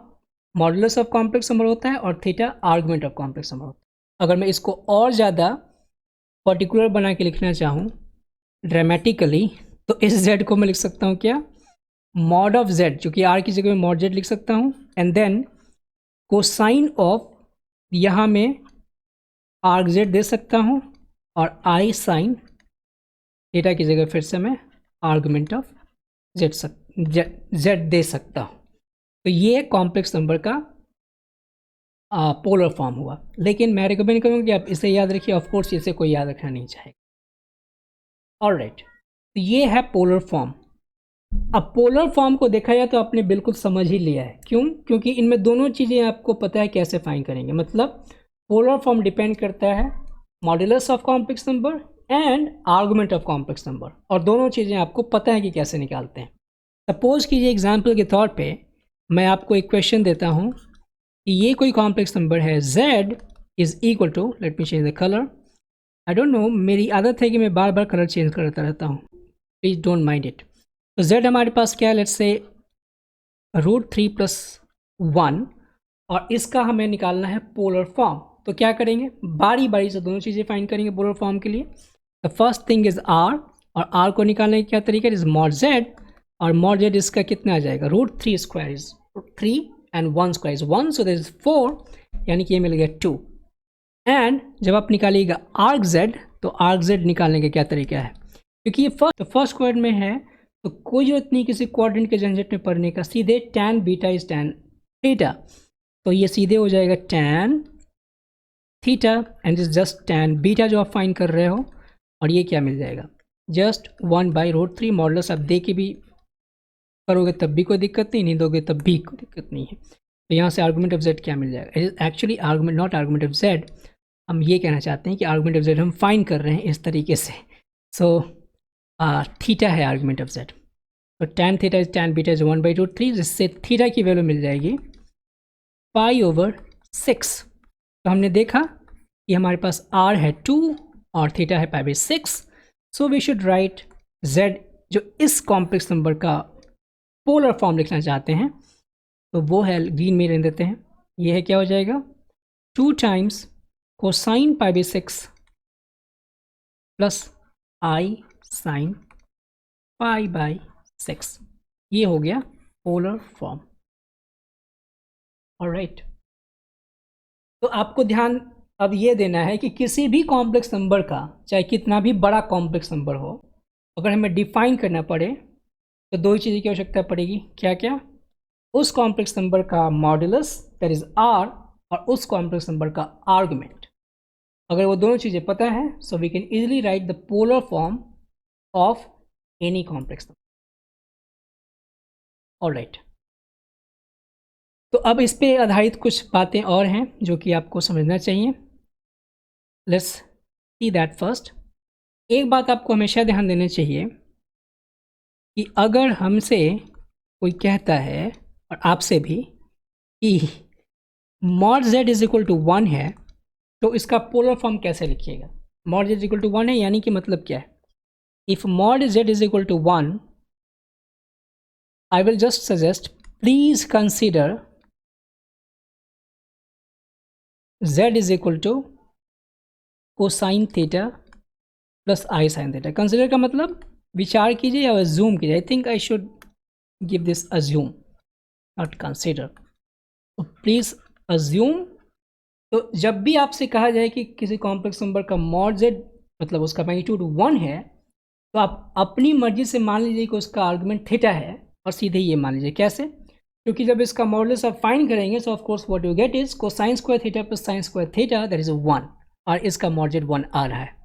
modulus of complex number होता है और theta argument of complex number होता है। अगर मैं इसको और ज़्यादा पर्टिकुलर बना के लिखना चाहूँ ड्रामेटिकली, तो इस z को मैं लिख सकता हूँ क्या, मॉड ऑफ z, क्योंकि r की जगह में मॉड z लिख सकता हूँ, एंड देन कोसाइन ऑफ, यहाँ में आर्ग z दे सकता हूँ, और आई साइन थीटा की जगह फिर से मैं आर्गुमेंट ऑफ z दे सकता हूँ। तो ये कॉम्प्लेक्स नंबर का पोलर फॉर्म हुआ। लेकिन मैं रिकमेंड करूँगा कि आप इसे याद रखिए, ऑफ कोर्स इसे कोई याद रखना नहीं चाहेगा। ऑलराइट, तो ये है पोलर फॉर्म। अब पोलर फॉर्म को देखा जाए तो आपने बिल्कुल समझ ही लिया है, क्यों, क्योंकि इनमें दोनों चीज़ें आपको पता है कैसे फाइंड करेंगे। मतलब पोलर फॉर्म डिपेंड करता है modulus of complex number and argument of complex number, और दोनों चीज़ें आपको पता है कि कैसे निकालते हैं। सपोज कीजिए एग्जाम्पल के तौर पे मैं आपको एक क्वेश्चन देता हूँ कि ये कोई कॉम्प्लेक्स नंबर है, z is equal to, let me change the colour, I don't know, मेरी आदत है कि मैं बार बार कलर चेंज करता रहता हूँ, प्लीज़ डोंट माइंड इट। तो z हमारे पास क्या है, लेट्स से √3+1, और इसका हमें निकालना है पोलर फॉर्म। तो क्या करेंगे, बारी बारी से दोनों चीज़ें फाइंड करेंगे पोलर फॉर्म के लिए। The first thing is r, और r को निकालने का क्या तरीका है, इज मॉड z, और मॉड z इसका कितना आ जाएगा, √3² is 3 and 1 square is 1, so that is 4, यानी कि ये मिल गया 2। एंड जब आप निकालिएगा आर्क z, तो आर्क z निकालने का क्या तरीका है, क्योंकि ये फर्स्ट क्वाड्रेंट में है तो कोई जरूरत नहीं किसी क्वाड्रेंट के झंझट में पढ़ने का, सीधे tan beta is tan theta, तो ये सीधे हो जाएगा tan theta and is just tan beta जो आप फाइंड कर रहे हो, और ये क्या मिल जाएगा, जस्ट 1/√3। मॉडल्स आप दे के भी करोगे तब भी कोई दिक्कत नहीं दोगे तब भी कोई दिक्कत नहीं है। तो यहाँ से आर्गुमेंट ऑफ z क्या मिल जाएगा, actually argument not argument of z, हम ये कहना चाहते हैं कि आर्गुमेंट ऑफ z हम फाइंड कर रहे हैं इस तरीके से। सो थीटा है आर्गुमेंट ऑफ z, तो tan theta is tan beta is 1/√3, जिससे थीटा की वैल्यू मिल जाएगी π/6। तो हमने देखा कि हमारे पास r है 2 और थीटा है π/6, so we should write z, जो इस कॉम्प्लेक्स नंबर का पोलर फॉर्म लिखना चाहते हैं, तो वो है, ग्रीन में रहने देते हैं, ये है क्या हो जाएगा 2 times cosine π/6 plus i sine π/6, ये हो गया पोलर फॉर्म। ऑलराइट, तो आपको ध्यान अब ये देना है कि किसी भी कॉम्प्लेक्स नंबर का, चाहे कितना भी बड़ा कॉम्प्लेक्स नंबर हो, अगर हमें डिफाइन करना पड़े तो दो ही चीज़ें की आवश्यकता पड़ेगी, क्या क्या, उस कॉम्प्लेक्स नंबर का मॉड्यूलस दैट इज r, और उस कॉम्प्लेक्स नंबर का आर्गुमेंट। अगर वो दोनों चीज़ें पता है, so we can easily write the polar form of any complex number. Alright, तो अब इस पे आधारित कुछ बातें और हैं जो कि आपको समझना चाहिए। Let's see that first. एक बात आपको हमेशा ध्यान देनी चाहिए कि अगर हमसे कोई कहता है, और आपसे भी, कि mod z is equal to 1 है, तो इसका पोलर फॉर्म कैसे लिखिएगा। Mod z is equal to 1 है, यानी कि मतलब क्या है, if mod z is equal to 1, I will just suggest please consider z is equal to cosine theta plus i sine theta. Consider का मतलब विचार कीजिए या अज्यूम कीजिए, I think I should give this assume not consider, तो प्लीज़ अज्यूम। तो जब भी आपसे कहा जाए कि किसी कॉम्प्लेक्स नंबर का मॉड z मतलब उसका मैग्नीट्यूड 1 है, तो आप अपनी मर्जी से मान लीजिए कि उसका आर्गुमेंट थीटा है, और सीधे ये मान लीजिए। कैसे, क्योंकि जब इसका मॉडुलस आप फाइंड करेंगे, सो of course what you get is cosine square theta plus sine square theta, that is 1, और इसका मॉड z 1 आ रहा है।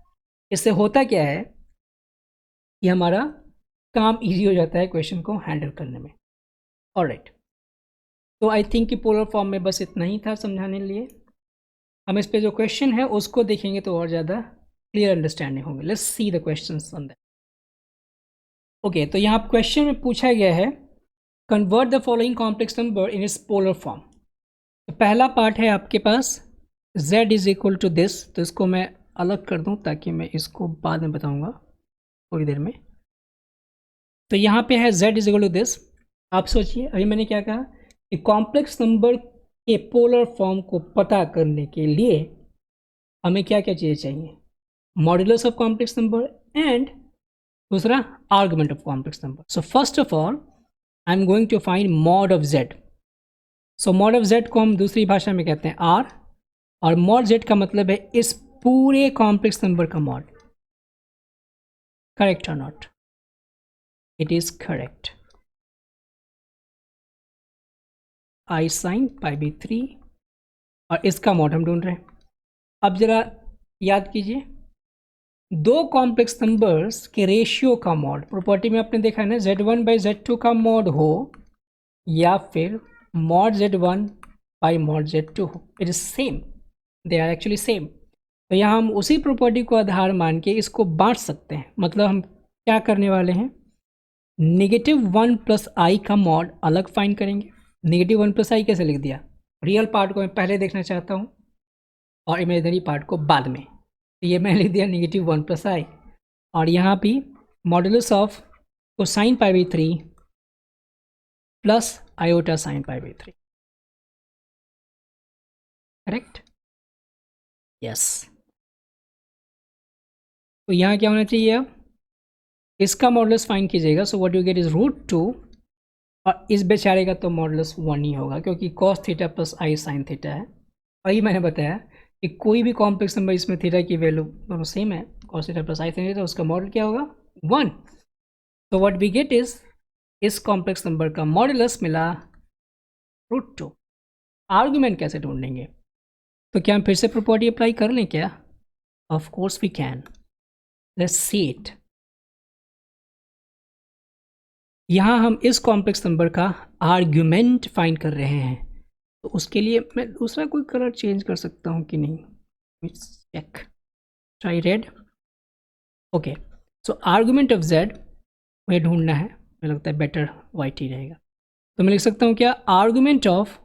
इससे होता क्या है कि हमारा काम इजी हो जाता है क्वेश्चन को हैंडल करने में। ऑलराइट, तो आई थिंक कि पोलर फॉर्म में बस इतना ही था समझाने के लिए। हम इस पे जो क्वेश्चन है उसको देखेंगे तो और ज़्यादा क्लियर अंडरस्टैंडिंग होंगे। Let's see the questions on that. Okay, तो यहाँ क्वेश्चन में पूछा गया है convert the following complex number in its polar form. तो पहला पार्ट है आपके पास z is equal to this, तो इसको मैं अलग कर दूं ताकि मैं इसको बाद में बताऊंगा थोड़ी देर में। तो यहाँ पे है z is equal to this. आप सोचिए, अभी मैंने क्या कहा कि कॉम्प्लेक्स नंबर के पोलर फॉर्म को पता करने के लिए हमें क्या क्या चीज़ें चाहिए, modulus of complex number and दूसरा argument of complex number. So first of all I am going to find mod of z। सो मॉड ऑफ z को हम दूसरी भाषा में कहते हैं r, और मॉड z का मतलब है इस पूरे कॉम्प्लेक्स नंबर का मॉड। करेक्ट और not? It is correct. i sine π/3, और इसका मॉड हम ढूंढ रहे हैं। अब जरा याद कीजिए, दो कॉम्प्लेक्स नंबर्स के रेशियो का मॉड, प्रॉपर्टी में आपने देखा है ना, z1/z2 का मॉड हो या फिर mod z1 by mod z2 हो, it is same, they are actually same. तो यहाँ हम उसी प्रॉपर्टी को आधार मान के इसको बांट सकते हैं। मतलब हम क्या करने वाले हैं, -1 प्लस आई का मॉड अलग फाइंड करेंगे। -1 प्लस आई कैसे लिख दिया, रियल पार्ट को मैं पहले देखना चाहता हूँ और इमेजिनरी पार्ट को बाद में। तो ये मैंने लिख दिया -1 प्लस आई, और यहाँ भी modulus of cosine pi by 3 plus iota sine pi by 3। Correct, yes. तो यहाँ क्या होना चाहिए, अब इसका मॉडुलस फाइंड कीजिएगा। So what you get is √2, और इस बेचारे का तो मॉडुलस 1 ही होगा क्योंकि cos theta plus i sine theta है। वही मैंने बताया कि कोई भी कॉम्प्लेक्स नंबर इसमें थीटा की वैल्यू दोनों सेम है, cos theta plus i sine theta, उसका मॉडल क्या होगा 1। तो व्हाट वी गेट इज, इस कॉम्प्लेक्स नंबर का मॉडुलस मिला √2। आर्गुमेंट कैसे ढूंढेंगे, तो क्या हम फिर से प्रॉपर्टी अप्लाई कर लें क्या? Of course we can, let's see it. यहाँ हम इस कॉम्प्लेक्स नंबर का आर्ग्यूमेंट फाइंड कर रहे हैं, तो उसके लिए मैं दूसरा कोई कलर चेंज कर सकता हूँ कि नहीं, check, try red. Okay, so argument of z मुझे ढूंढना है, मुझे लगता है बेटर वाइट ही रहेगा। तो मैं लिख सकता हूँ क्या, argument of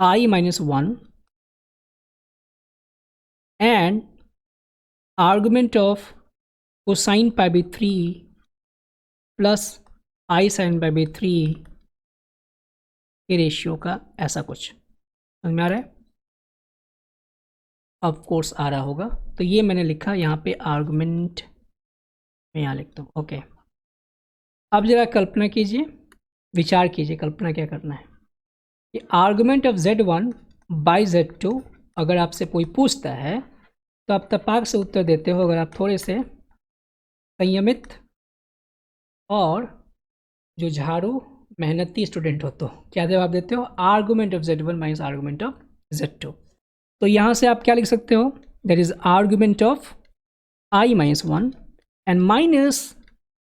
I -1 and argument of cosine pi by 3 plus i sine pi by 3 के रेशियो का ऐसा कुछ। समझ में आ रहा है? ऑफ कोर्स आ रहा होगा। तो ये मैंने लिखा यहाँ पे आर्गुमेंट, मैं यहाँ लिखता हूँ। ओके, अब जरा कल्पना कीजिए, विचार कीजिए, कल्पना क्या करना है कि argument of Z1 by Z2 अगर आपसे कोई पूछता है तो आप तपाक से उत्तर देते हो अगर आप थोड़े से संयमित और जो झाड़ू मेहनती स्टूडेंट हो। तो क्या जवाब देते हो, argument of Z1 minus argument of Z2। तो यहाँ से आप क्या लिख सकते हो, that is argument of I -1 and minus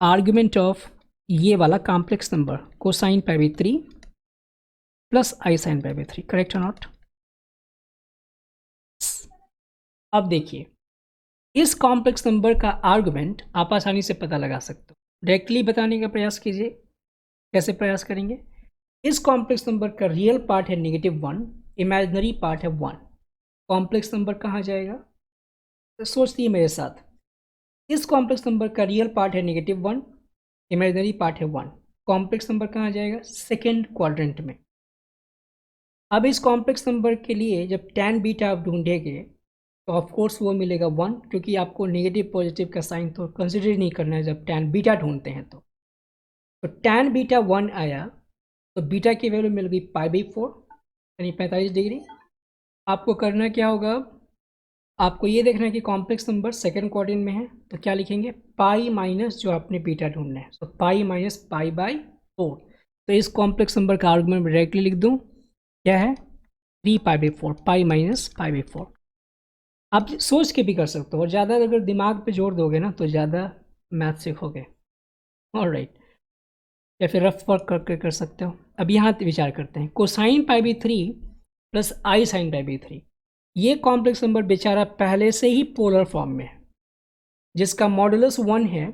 argument of ये वाला complex number cosine pi by 3 plus i sine pi by 3। Correct और नॉट? अब देखिए, इस कॉम्प्लेक्स नंबर का आर्गुमेंट आप आसानी से पता लगा सकते हो। डायरेक्टली बताने का प्रयास कीजिए। कैसे प्रयास करेंगे, इस कॉम्प्लेक्स नंबर का रियल पार्ट है -1, इमेजिनरी पार्ट है 1। कॉम्प्लेक्स नंबर कहाँ जाएगा, तो सोचती मेरे साथ, इस कॉम्प्लेक्स नंबर का रियल पार्ट है -1, इमेजिनरी पार्ट है 1। कॉम्प्लेक्स नंबर कहाँ जाएगा, सेकेंड क्वाड्रेंट में। अब इस कॉम्प्लेक्स नंबर के लिए जब tan बीटा आप ढूंढेंगे तो ऑफकोर्स वो मिलेगा 1, क्योंकि आपको नेगेटिव पॉजिटिव का साइन तो कंसिडर नहीं करना है जब tan बीटा ढूंढते हैं। तो tan बीटा 1 आया, तो बीटा की वैल्यू मिल गई π/4 यानी 45 डिग्री। आपको करना क्या होगा, आपको ये देखना है कि कॉम्प्लेक्स नंबर सेकेंड क्वाड्रेंट में है, तो क्या लिखेंगे, पाई माइनस जो आपने बीटा ढूंढना है, तो पाई माइनस π/4। तो इस कॉम्प्लेक्स नंबर का आर्गुमेंट में डायरेक्टली लिख दूँ, क्या है 3π/4, पाई माइनस π/4। आप सोच के भी कर सकते हो, और ज़्यादा अगर दिमाग पे जोर दोगे ना तो ज़्यादा मैथ सीखोगे। ऑलराइट, या फिर रफ वर्क करके कर सकते हो। अब यहाँ विचार करते हैं, कोसाइन π/3 प्लस आई साइन π/3, ये कॉम्प्लेक्स नंबर बेचारा पहले से ही पोलर फॉर्म में है, जिसका मॉडुलस 1 है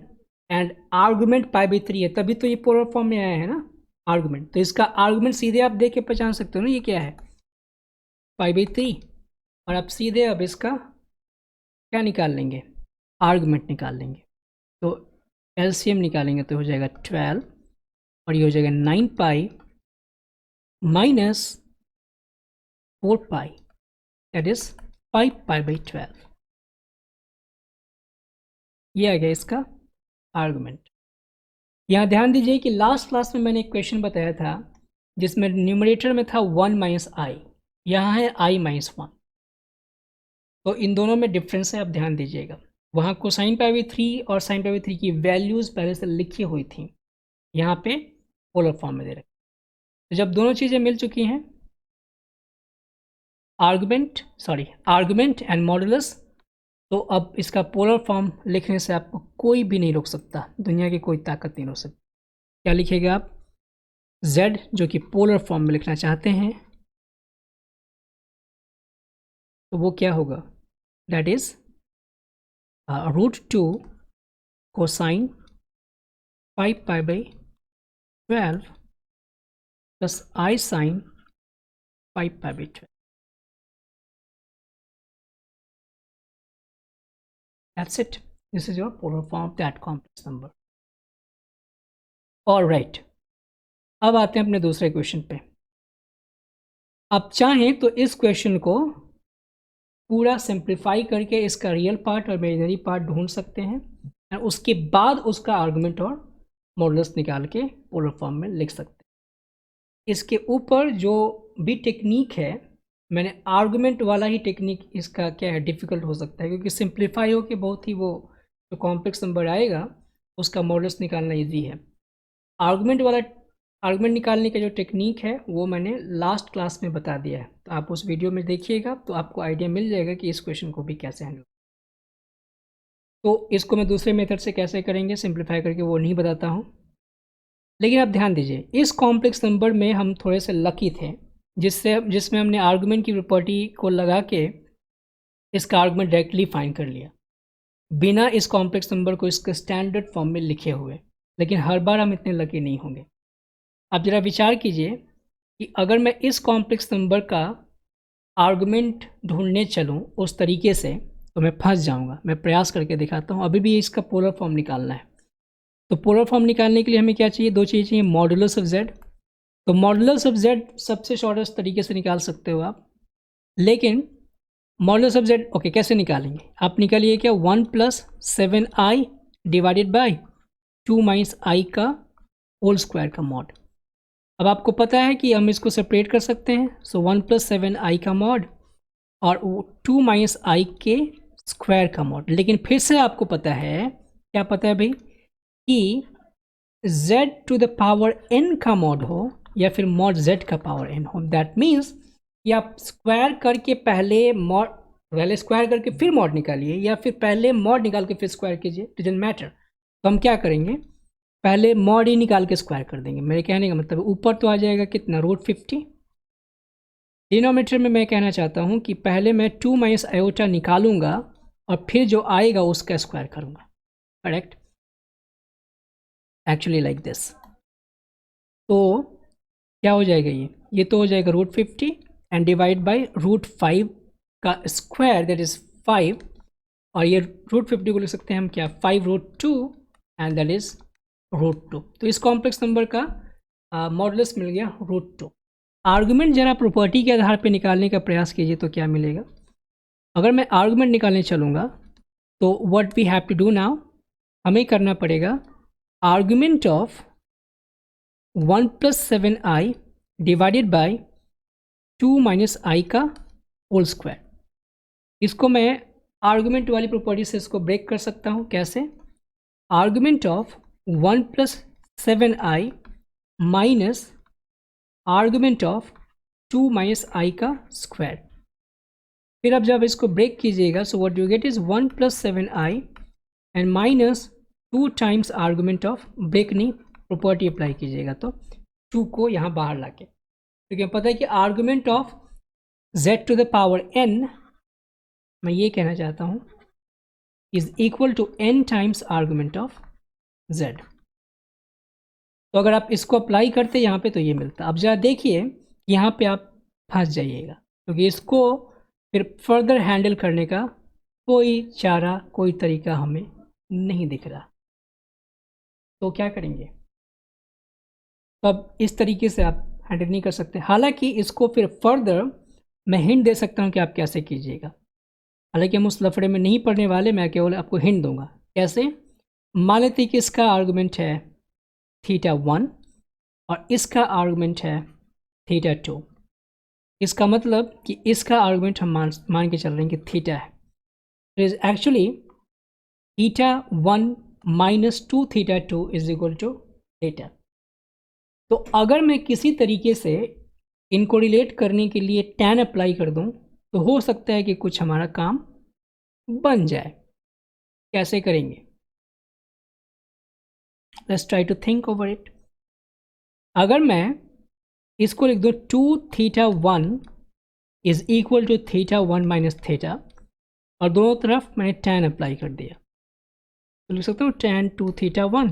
एंड आर्गुमेंट π/3 है, तभी तो ये पोलर फॉर्म में आया है ना आर्गुमेंट। तो इसका आर्गुमेंट सीधे आप देख के पहचान सकते हो ना, ये क्या है π/3, और आप सीधे अब इसका क्या निकाल लेंगे, आर्गुमेंट निकाल लेंगे। तो एलसीएम निकालेंगे तो हो जाएगा 12, और ये हो जाएगा 9π माइनस 4π, दैट इज 5π/12। ये आ गया इसका आर्गुमेंट। यहाँ ध्यान दीजिए कि लास्ट क्लास में मैंने एक क्वेश्चन बताया था जिसमें न्यूमरेटर में था 1 माइनस आई, यहाँ है i -1। तो इन दोनों में डिफरेंस है, आप ध्यान दीजिएगा। वहाँ कोसाइन π/3 और साइन π/3 की वैल्यूज़ पहले से लिखी हुई थी, यहाँ पे पोलर फॉर्म में दे रखे। तो जब दोनों चीज़ें मिल चुकी हैं, आर्गुमेंट एंड मॉडुलस, तो अब इसका पोलर फॉर्म लिखने से आपको कोई भी नहीं रोक सकता, दुनिया की कोई ताकत नहीं रोक सकती। क्या लिखेगा आप, z जो कि पोलर फॉर्म में लिखना चाहते हैं, तो वो क्या होगा, that is √2 cosine 5π/12 plus I sin 5π/12. That's it. This is your polar form of that complex number. All right. अब आते हैं अपने दूसरे क्वेश्चन पे. आप चाहें तो इस क्वेश्चन को पूरा सिंप्लीफाई करके इसका रियल पार्ट और इमेजिनरी पार्ट ढूंढ सकते हैं और उसके बाद उसका आर्गुमेंट और मॉडुलस निकाल के पोलर फॉर्म में लिख सकते हैं. इसके ऊपर जो भी टेक्निक है, मैंने आर्गुमेंट वाला ही टेक्निक इसका क्या है डिफ़िकल्ट हो सकता है, क्योंकि सिंप्लीफाई होकर बहुत ही वो जो कॉम्प्लेक्स नंबर आएगा उसका मॉडुलस निकालना ईजी है. आर्गुमेंट निकालने का जो टेक्निक है वो मैंने लास्ट क्लास में बता दिया है, तो आप उस वीडियो में देखिएगा तो आपको आइडिया मिल जाएगा कि इस क्वेश्चन को भी कैसे हैंडल. तो इसको मैं दूसरे मेथड से कैसे करेंगे सिंप्लीफाई करके वो नहीं बताता हूँ. लेकिन आप ध्यान दीजिए, इस कॉम्प्लेक्स नंबर में हम थोड़े से लकी थे जिसमें हमने आर्गुमेंट की प्रॉपर्टी को लगा के इसका आर्गुमेंट डायरेक्टली फाइंड कर लिया बिना इस कॉम्प्लेक्स नंबर को इसके स्टैंडर्ड फॉर्म में लिखे हुए. लेकिन हर बार हम इतने लकी नहीं होंगे. आप ज़रा विचार कीजिए कि अगर मैं इस कॉम्प्लेक्स नंबर का आर्गुमेंट ढूंढने चलूँ उस तरीके से तो मैं फंस जाऊँगा. मैं प्रयास करके दिखाता हूँ. अभी भी इसका पोलर फॉर्म निकालना है. तो पोलर फॉर्म निकालने के लिए हमें क्या चाहिए, दो चीज़ें चाहिए. Modulus of z. तो मॉडुलस ऑफ z सबसे शॉर्टेस्ट तरीके से निकाल सकते हो आप. लेकिन मॉडुलस ऑफ z ओके कैसे निकालेंगे, आप निकालिए क्या 1 + 7i डिवाइडेड बाई 2 - i का होल स्क्वायर का मॉड. अब आपको पता है कि हम इसको सेपरेट कर सकते हैं. सो 1 + 7i का मॉड और 2 - i के स्क्वायर का मॉड. लेकिन फिर से आपको पता है, क्या पता है भाई, कि z to the power n का मॉड हो या फिर मॉड z का पावर n हो. दैट मीन्स कि आप स्क्वायर करके पहले स्क्वायर करके फिर मॉड निकालिए या फिर पहले मॉड निकाल के फिर स्क्वायर कीजिए, डजंट मैटर. तो हम क्या करेंगे, पहले मॉड ही निकाल के स्क्वायर कर देंगे. मेरे कहने का मतलब ऊपर तो आ जाएगा कितना, √50. डिनोमिनेटर में मैं कहना चाहता हूँ कि पहले मैं 2 - i निकालूंगा और फिर जो आएगा उसका स्क्वायर करूँगा. Correct, actually like this. तो क्या हो जाएगा, ये तो हो जाएगा √50 एंड डिवाइड बाई √5 का स्क्वायर दैट इज़ 5. और ये √50 को लिख सकते हैं हम क्या, 5√2 एंड दैट इज़ √2. तो इस कॉम्प्लेक्स नंबर का मॉडुलस मिल गया √2. आर्गुमेंट जरा प्रॉपर्टी के आधार पे निकालने का प्रयास कीजिए तो क्या मिलेगा. अगर मैं आर्गुमेंट निकालने चलूँगा तो what we have to do now, हमें करना पड़ेगा argument of 1 + 7i divided by 2 - i का होल स्क्वायर. इसको मैं आर्गुमेंट वाली प्रॉपर्टी से इसको ब्रेक कर सकता हूँ. कैसे, argument of 1 + 7i minus argument of 2 - i का स्क्वायर. फिर अब जब इसको ब्रेक कीजिएगा so what you get is 1 + 7i and minus 2 times argument of, break नहीं प्रॉपर्टी अप्लाई कीजिएगा तो 2 को यहाँ बाहर लाके, क्योंकि पता है कि argument of z to the power n, मैं ये कहना चाहता हूँ, is equal to n times argument of z. तो अगर आप इसको अप्लाई करते यहाँ पे तो ये मिलता. अब जरा देखिए यहाँ पे आप फंस जाइएगा, क्योंकि इसको फिर फर्दर हैंडल करने का कोई चारा, कोई तरीका हमें नहीं दिख रहा. तो क्या करेंगे, तो अब इस तरीके से आप हैंडल नहीं कर सकते. हालांकि इसको फिर फर्दर मैं हिंट दे सकता हूँ कि आप कैसे कीजिएगा. हालांकि हम उस लफड़े में नहीं पढ़ने वाले, मैं केवल आपको हिंट दूंगा. कैसे, मान लेते कि इसका आर्गुमेंट है θ1 और इसका आर्गुमेंट है θ2. इसका मतलब कि इसका आर्गुमेंट हम मान के चल रहे हैं कि थीटा है. It is actually θ1 - 2 θ2 is equal to θ. तो अगर मैं किसी तरीके से इनको रिलेट करने के लिए tan अप्लाई कर दूं तो हो सकता है कि कुछ हमारा काम बन जाए. कैसे करेंगे, let's try to think over it. अगर मैं इसको लिख दूं 2 θ1 इज इक्वल टू θ1 - θ और दोनों तरफ मैंने tan अप्लाई कर दिया, तो लिख सकता हूँ tan 2 theta 1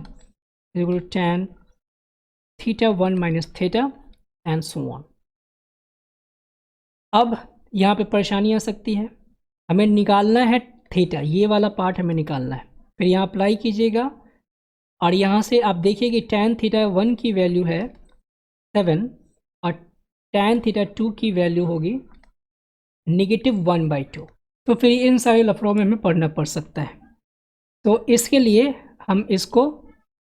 is equal to tan theta 1 minus theta and so on. अब यहाँ पे परेशानी आ सकती है, हमें निकालना है थीटा, ये वाला पार्ट हमें निकालना है। फिर यहाँ अप्लाई कीजिएगा और यहाँ से आप देखिए कि tan थीटा 1 की वैल्यू है 7 और tan थीटा 2 की वैल्यू होगी -1/2। तो फिर इन सारे लफड़ों में हमें पढ़ना पड़ सकता है। तो इसके लिए हम इसको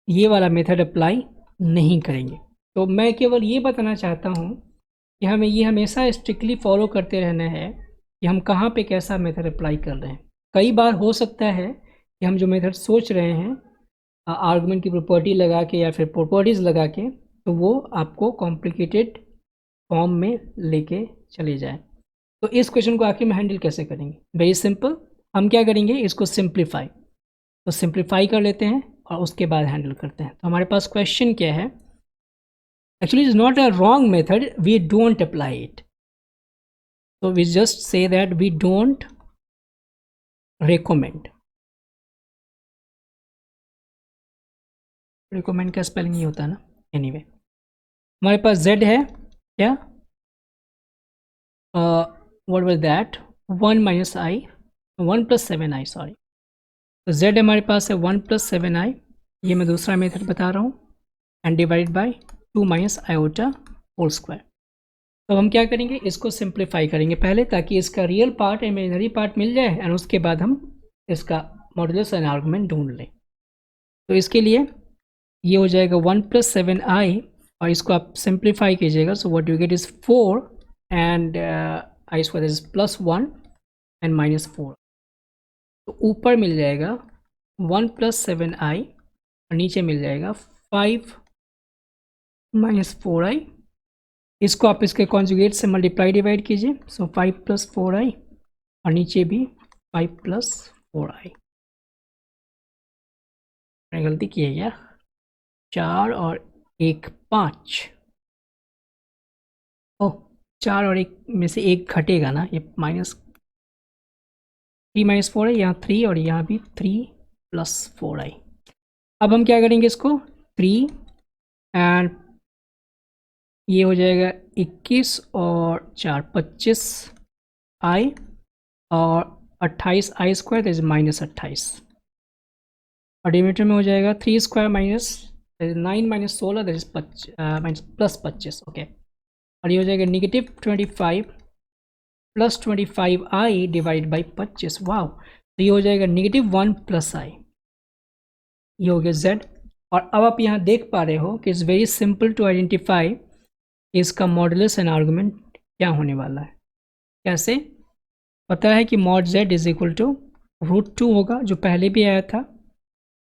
ये वाला मेथड अप्लाई नहीं करेंगे। तो मैं केवल ये बताना चाहता हूँ कि हमें ये हमेशा स्ट्रिक्टली फॉलो करते रहना है कि हम कहाँ पे कैसा मेथड अप्लाई कर रहे हैं। कई बार हो सकता है कि हम जो मेथड सोच रहे हैं आर्गुमेंट की प्रॉपर्टी लगा के या फिर प्रॉपर्टीज़ लगा के, तो वो आपको कॉम्प्लिकेटेड फॉर्म में लेके चले जाए। तो इस क्वेश्चन को आखिर में हैंडल कैसे करेंगे? वेरी सिंपल, हम क्या करेंगे, इसको सिंप्लीफाई। तो सिंप्लीफाई कर लेते हैं और उसके बाद हैंडल करते हैं। तो हमारे पास क्वेश्चन क्या है, actually is not a wrong method, we don't apply it. So we just say that we don't recommend. recommend का स्पेलिंग ही होता है ना। anyway, हमारे पास z है क्या, what was that, 1 minus I, 1 plus 7i, sorry. तो z हमारे पास है 1 plus 7i, ये मैं दूसरा मेथड बता रहा हूँ, and divide by 2 minus iota whole square. तो हम क्या करेंगे, इसको सिंप्लीफाई करेंगे पहले, ताकि इसका रियल पार्ट इमेजिनरी पार्ट मिल जाए एंड उसके बाद हम इसका मॉडुलस एंड आर्गुमेंट ढूंढ लें। तो इसके लिए ये हो जाएगा 1 plus 7i और इसको आप सिंप्लीफाई कीजिएगा। So what you get is 4 and I square is +1 and -4। तो ऊपर मिल जाएगा 1 plus 7i और नीचे मिल जाएगा 5 -4i। इसको आप इसके कॉन्जुगेट से मल्टीप्लाई डिवाइड कीजिए। सो 5 plus 4i और नीचे भी 5 plus 4i। मैंने गलती की है क्या, 4 और 1 5, ओह 4 और 1 में से 1 घटेगा ना, ये -3 -4 है, यहाँ 3 और यहाँ भी 3 + 4i। अब हम क्या करेंगे, इसको 3 एंड ये हो जाएगा 21 और 4 25i और 28i स्क्वायर दैट इज -28 और डिनोमिनेटर में हो जाएगा 3 square minus 9 - 16 that is +25। Okay, और ये हो जाएगा -25 + 25i डिवाइड बाई 25। वाह, तो ये हो जाएगा -1 + i, ये हो गया z। और अब आप यहाँ देख पा रहे हो कि it's very simple to identify इसका मॉडुलस एंड आर्गुमेंट क्या होने वाला है। कैसे पता है कि mod z is equal to √2 होगा, जो पहले भी आया था,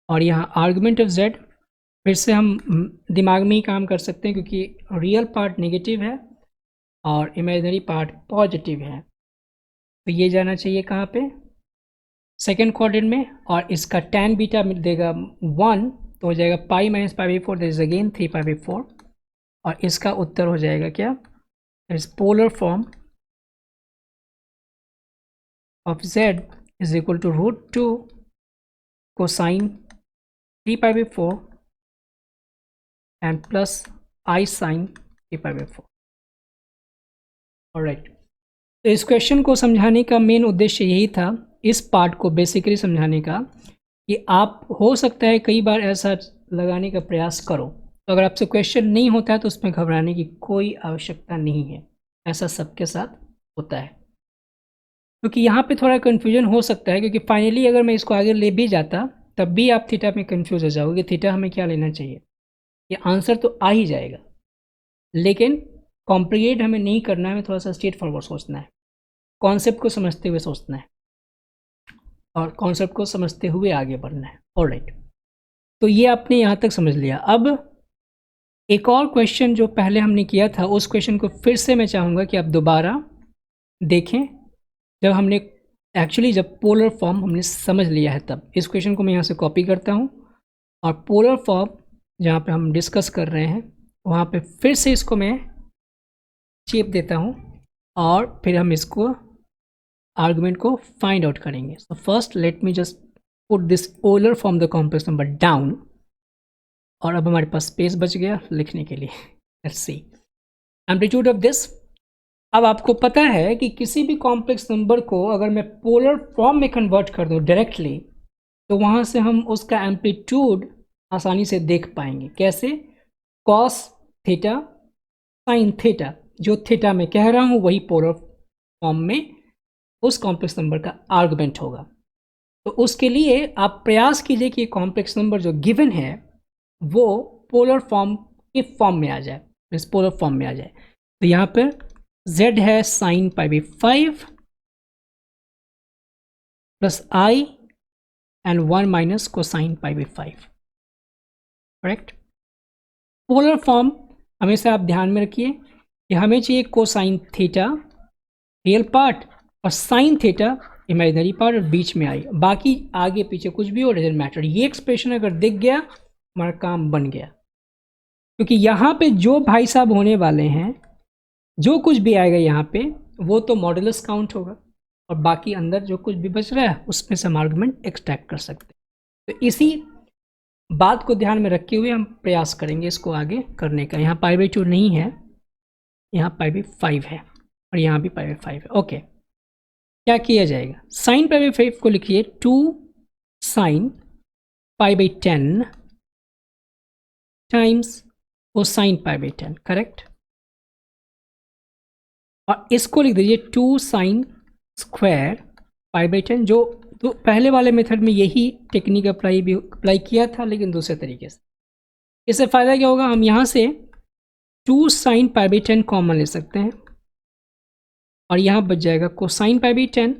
और यहाँ आर्गुमेंट ऑफ z फिर से हम दिमाग में ही काम कर सकते हैं, क्योंकि रियल पार्ट नेगेटिव है और इमेजिनरी पार्ट पॉजिटिव है। तो ये जाना चाहिए कहाँ पे, सेकेंड क्वाड्रेंट में, और इसका tan बीटा मिल देगा 1, तो हो जाएगा पाई - π/4 दैट इज अगेन 3π/4। और इसका उत्तर हो जाएगा क्या, is polar form of z is equal to √2 cosine 3π/4 and plus i sine 3π/4। Alright, तो इस क्वेश्चन को समझाने का मेन उद्देश्य यही था, इस पार्ट को बेसिकली समझाने का, कि आप हो सकता है कई बार ऐसा लगाने का प्रयास करो, तो अगर आपसे क्वेश्चन नहीं होता है तो उसमें घबराने की कोई आवश्यकता नहीं है, ऐसा सबके साथ होता है। क्योंकि यहाँ पे थोड़ा कन्फ्यूजन हो सकता है, क्योंकि फाइनली अगर मैं इसको आगे ले भी जाता तब भी आप थीटा में कन्फ्यूज हो जाओगे कि थीटा हमें क्या लेना चाहिए। ये आंसर तो आ ही जाएगा, लेकिन कॉम्प्लिकेट हमें नहीं करना है, हमें थोड़ा सा स्ट्रेट फॉरवर्ड सोचना है, कॉन्सेप्ट को समझते हुए सोचना है और कॉन्सेप्ट को समझते हुए आगे बढ़ना है। ऑलराइट, तो ये आपने यहाँ तक समझ लिया। अब एक और क्वेश्चन जो पहले हमने किया था, उस क्वेश्चन को फिर से मैं चाहूँगा कि आप दोबारा देखें, जब हमने एक्चुअली जब पोलर फॉर्म हमने समझ लिया है तब। इस क्वेश्चन को मैं यहाँ से कॉपी करता हूँ और पोलर फॉर्म जहाँ पे हम डिस्कस कर रहे हैं वहाँ पे फिर से इसको मैं चेप देता हूँ और फिर हम इसको आर्गुमेंट को फाइंड आउट करेंगे। So first let me just put this Euler from the complex number down, और अब हमारे पास स्पेस बच गया लिखने के लिए। Let's see amplitude of this. अब आपको पता है कि किसी भी कॉम्प्लेक्स नंबर को अगर मैं पोलर फॉर्म में कन्वर्ट कर दूं डायरेक्टली, तो वहाँ से हम उसका एम्पलीट्यूड आसानी से देख पाएंगे। कैसे? कॉस थीटा साइन थीटा, जो थीटा मैं कह रहा हूँ वही पोलर फॉर्म में उस कॉम्प्लेक्स नंबर का आर्गुमेंट होगा। तो उसके लिए आप प्रयास कीजिए कि कॉम्प्लेक्स नंबर जो गिवन है वो पोलर फॉर्म के फॉर्म में आ जाए, इस पोलर फॉर्म में आ जाए। तो यहाँ पर z है sine pi by 5 plus i and 1 minus cosine pi by 5, correct. Polar form हमेशा आप ध्यान में रखिए कि हमें चाहिए कोसाइन थीटा रियल पार्ट और साइन थीटा इमेजिनरी पार्ट, और बीच में आई, बाकी आगे पीछे कुछ भी हो डजंट मैटर। ये एक्सप्रेशन अगर दिख गया हमारा काम बन गया, क्योंकि यहाँ पे जो भाई साहब होने वाले हैं, जो कुछ भी आएगा यहाँ पे वो तो मॉडुलस काउंट होगा, और बाकी अंदर जो कुछ भी बच रहा है उसमें से हम आर्गुमेंट एक्सट्रैक्ट कर सकते हैं। तो इसी बात को ध्यान में रखते हुए हम प्रयास करेंगे इसको आगे करने का। यहाँ पाई बाई 2 नहीं है, यहाँ पाई बाई 5 है, और यहाँ भी पाई बाई 5 है। ओके, क्या किया जाएगा? साइन पाई बाई 5 को लिखिए 2 sine pi by 10 times cosine pi by 10, correct. और इसको लिख दीजिए 2 साइन स्क्वायर पाई बाई 10, जो तो पहले वाले मेथड में यही टेक्निक अप्लाई किया था, लेकिन दूसरे तरीके से। इससे फ़ायदा क्या होगा? हम यहाँ से 2 साइन पाई बाई 10 कॉमन ले सकते हैं, और यहाँ बच जाएगा कोसाइन पाई बाई 10,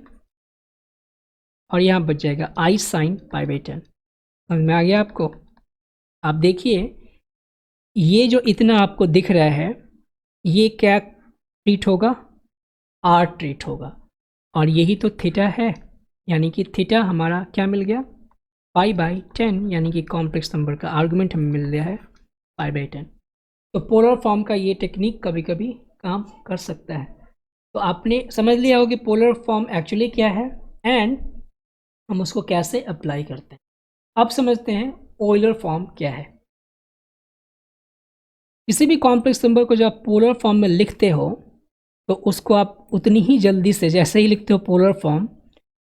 और यहाँ बच जाएगा आई साइन पाई बाई 10। समझ में आ गया आपको? आप देखिए ये जो इतना आपको दिख रहा है ये क्या ट्रीट होगा? आर ट्रीट होगा, और यही तो थीटा है, यानी कि थीटा हमारा क्या मिल गया? पाई बाई 10, यानी कि कॉम्प्लेक्स नंबर का आर्गुमेंट हमें मिल गया है पाई बाई 10। तो पोलर फॉर्म का ये टेक्निक कभी कभी काम कर सकता है। तो आपने समझ लिया हो कि पोलर फॉर्म एक्चुअली क्या है एंड हम उसको कैसे अप्लाई करते हैं। अब समझते हैं ऑयलर फॉर्म क्या है। किसी भी कॉम्प्लेक्स नंबर को जब आप पोलर फॉर्म में लिखते हो तो उसको आप उतनी ही जल्दी से, जैसे ही लिखते हो पोलर फॉर्म,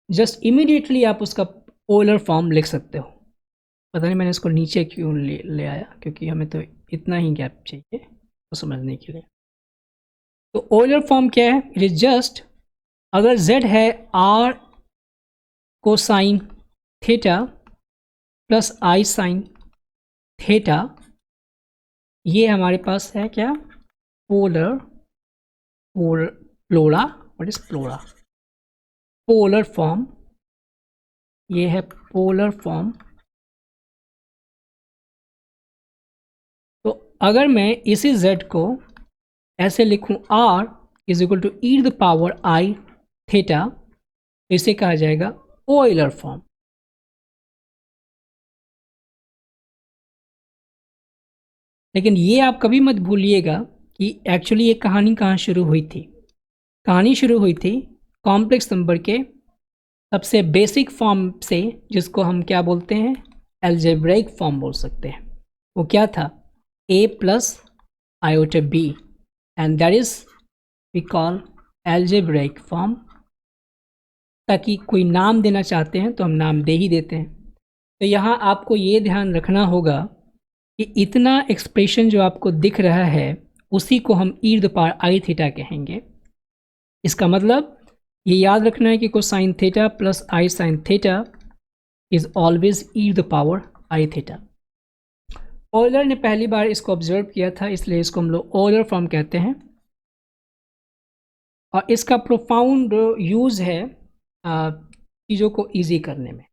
जस्ट इमीडिएटली आप उसका पोलर फॉर्म लिख सकते हो। पता नहीं मैंने इसको नीचे क्यों ले आया, क्योंकि हमें तो इतना ही गैप चाहिए तो समझने के लिए। तो ऑयलर फॉर्म क्या है? इट इज जस्ट, अगर z है r cosine theta plus i sign theta, ये हमारे पास है क्या? Polar pleura, what is pleura? Polar form. ये है पोलर फॉर्म। तो अगर मैं इसी z को ऐसे लिखूं r is equal to e the power i theta, इसे कहा जाएगा ऑयलर फॉर्म। लेकिन ये आप कभी मत भूलिएगा कि एक्चुअली ये कहानी कहाँ शुरू हुई थी। कहानी शुरू हुई थी कॉम्प्लेक्स नंबर के सबसे बेसिक फॉर्म से, जिसको हम क्या बोलते हैं? एल्जेब्रिक फॉर्म बोल सकते हैं। वो क्या था? a plus iota b, and that is we call algebraic form. ताकि कोई नाम देना चाहते हैं तो हम नाम दे ही देते हैं। तो यहाँ आपको ये ध्यान रखना होगा कि इतना एक्सप्रेशन जो आपको दिख रहा है उसी को हम ई द पावर आई थीटा कहेंगे। इसका मतलब ये याद रखना है कि cosine theta plus i sine theta is always E the power i theta. Euler ने पहली बार इसको ऑब्जर्व किया था, इसलिए इसको हम लोग ऑयलर फॉर्म कहते हैं, और इसका प्रोफाउंड यूज़ है चीज़ों को ईजी करने में।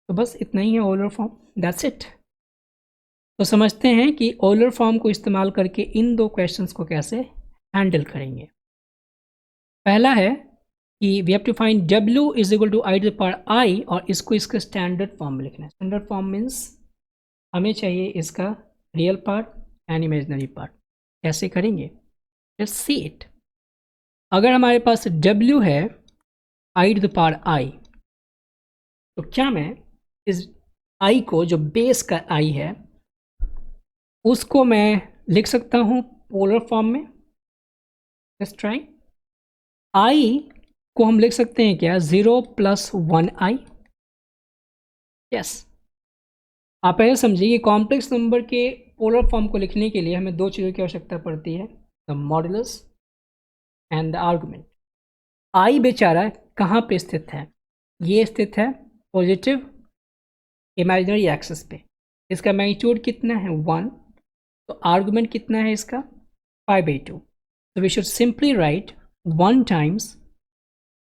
तो बस इतना ही है ऑयलर फॉर्म, दैट्स इट। तो समझते हैं कि ऑयलर फॉर्म को इस्तेमाल करके इन दो क्वेश्चंस को कैसे हैंडल करेंगे। पहला है कि we have to find W is equal to i to the power i, और इसको इसका स्टैंडर्ड फॉर्म में लिखना है। स्टैंडर्ड फॉर्म मीन्स हमें चाहिए इसका real part and imaginary part. कैसे करेंगे? Let's see it. अगर हमारे पास W है आई टू द पावर आई। तो क्या मैं इस आई को, जो बेस का आई है, उसको मैं लिख सकता हूँ पोलर फॉर्म में? Let's try. आई को हम लिख सकते हैं क्या, 0 + 1i। यस, आप ऐसे समझिए कि कॉम्प्लेक्स नंबर के पोलर फॉर्म को लिखने के लिए हमें दो चीज़ों की आवश्यकता पड़ती है, the modulus and the argument. I बेचारा कहाँ पे स्थित है? ये स्थित है पॉजिटिव इमेजिनरी एक्सिस पे। इसका मैग्नीट्यूड कितना है? 1। तो आर्गुमेंट कितना है इसका? 5/2। तो we should simply write 1 times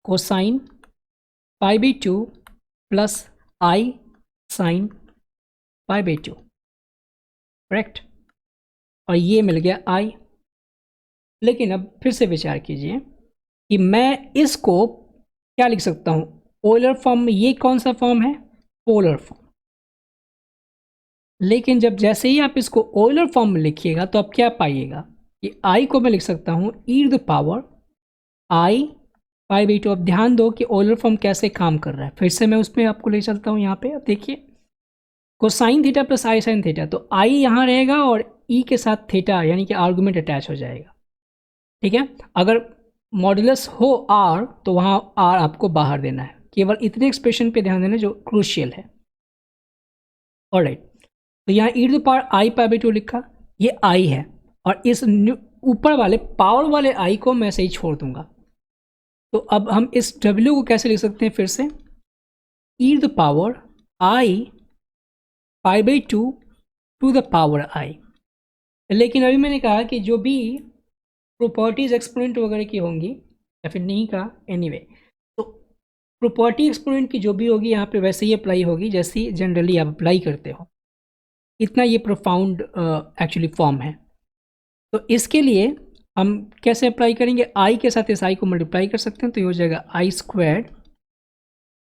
cosine 5/2 plus i sine 5/2, correct. और ये मिल गया आई। लेकिन अब फिर से विचार कीजिए कि मैं इसको क्या लिख सकता हूँ पोलर फॉर्म में। ये कौन सा फॉर्म है? Polar form. लेकिन जब जैसे ही आप इसको ओइलर फॉर्म में लिखिएगा तो आप क्या पाइएगा कि आई को मैं लिख सकता हूँ e⁻ आई 5/2। अब ध्यान दो कि ओइलर फॉर्म कैसे काम कर रहा है। फिर से मैं उसमें आपको ले चलता हूँ यहाँ पे। अब देखिए, cosine theta plus i sine theta, तो आई यहाँ रहेगा और ई के साथ थीटा यानी कि आर्गुमेंट अटैच हो जाएगा, ठीक है। अगर मॉडुलस हो आर तो वहाँ आर आपको बाहर देना है। केवल इतने एक्सप्रेशन पे ध्यान देना जो क्रूशियल है। ऑलराइट, तो यहाँ e⁻i/2 लिखा, ये आई है। और इस ऊपर वाले पावर वाले आई को मैं ऐसे ही छोड़ दूंगा। तो अब हम इस w को कैसे लिख सकते हैं? फिर से e⁻i/2 to the power i। लेकिन अभी मैंने कहा कि जो भी प्रॉपर्टीज एक्सपोनेंट वगैरह की होंगी, या फिर नहीं कहा, एनीवे, तो प्रॉपर्टी एक्सपोनेंट की जो भी होगी यहाँ पे वैसे ही अप्लाई होगी जैसी जनरली आप अप्लाई करते हो। इतना ये प्रोफाउंड एक्चुअली फॉर्म है। तो इसके लिए हम कैसे अप्लाई करेंगे? आई के साथ इस आई को मल्टीप्लाई कर सकते हैं, तो ये हो जाएगा i²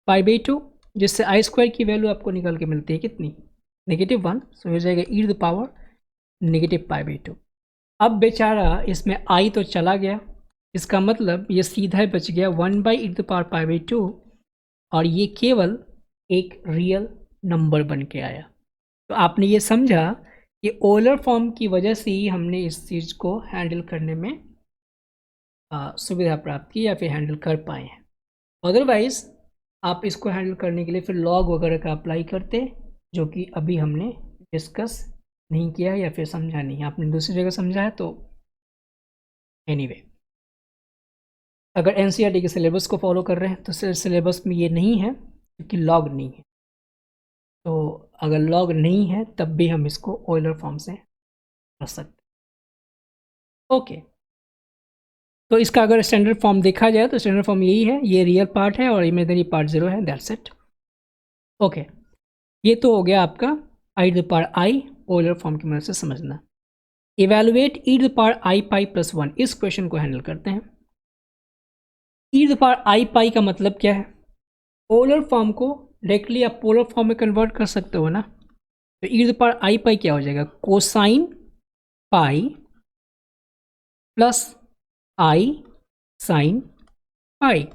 5/2, जिससे i² की वैल्यू आपको निकल के मिलती है कितनी? -1। सो हो जाएगा e⁻⁻2। अब बेचारा इसमें आई तो चला गया, इसका मतलब ये सीधा बच गया 1/e⁻⁵2, और ये केवल एक रियल नंबर बन के आया। तो आपने ये समझा कि ओलर फॉर्म की वजह से ही हमने इस चीज़ को हैंडल करने में सुविधा प्राप्त की या फिर हैंडल कर पाए हैं। अदरवाइज़ आप इसको हैंडल करने के लिए फिर लॉग वगैरह का अप्लाई करते, जो कि अभी हमने डिस्कस नहीं किया या फिर समझा नहीं। आपने दूसरी जगह समझा है तो एनीवे, अगर एनसीईआरटी के सिलेबस को फॉलो कर रहे हैं तो सिलेबस में ये नहीं है क्योंकि लॉग नहीं है। तो अगर लॉग नहीं है तब भी हम इसको ऑयलर फॉर्म से कर सकते। ओके, तो इसका अगर स्टैंडर्ड फॉर्म देखा जाए तो स्टैंडर्ड फॉर्म यही है, ये रियल पार्ट है और इमेजिनरी पार्ट 0 है, दैट्स इट। ओके, ये तो हो गया आपका i⁻i ऑयलर फॉर्म की मदद से समझना। इवेलुएट e⁻i⁻1, इस क्वेश्चन को हैंडल करते हैं। e⁻i⁻ का मतलब क्या है? पोलर फॉर्म को डायरेक्टली आप पोलर फॉर्म में कन्वर्ट कर सकते हो ना। तो e⁻i⁻ क्या हो जाएगा? Cosine pi plus i sine pi.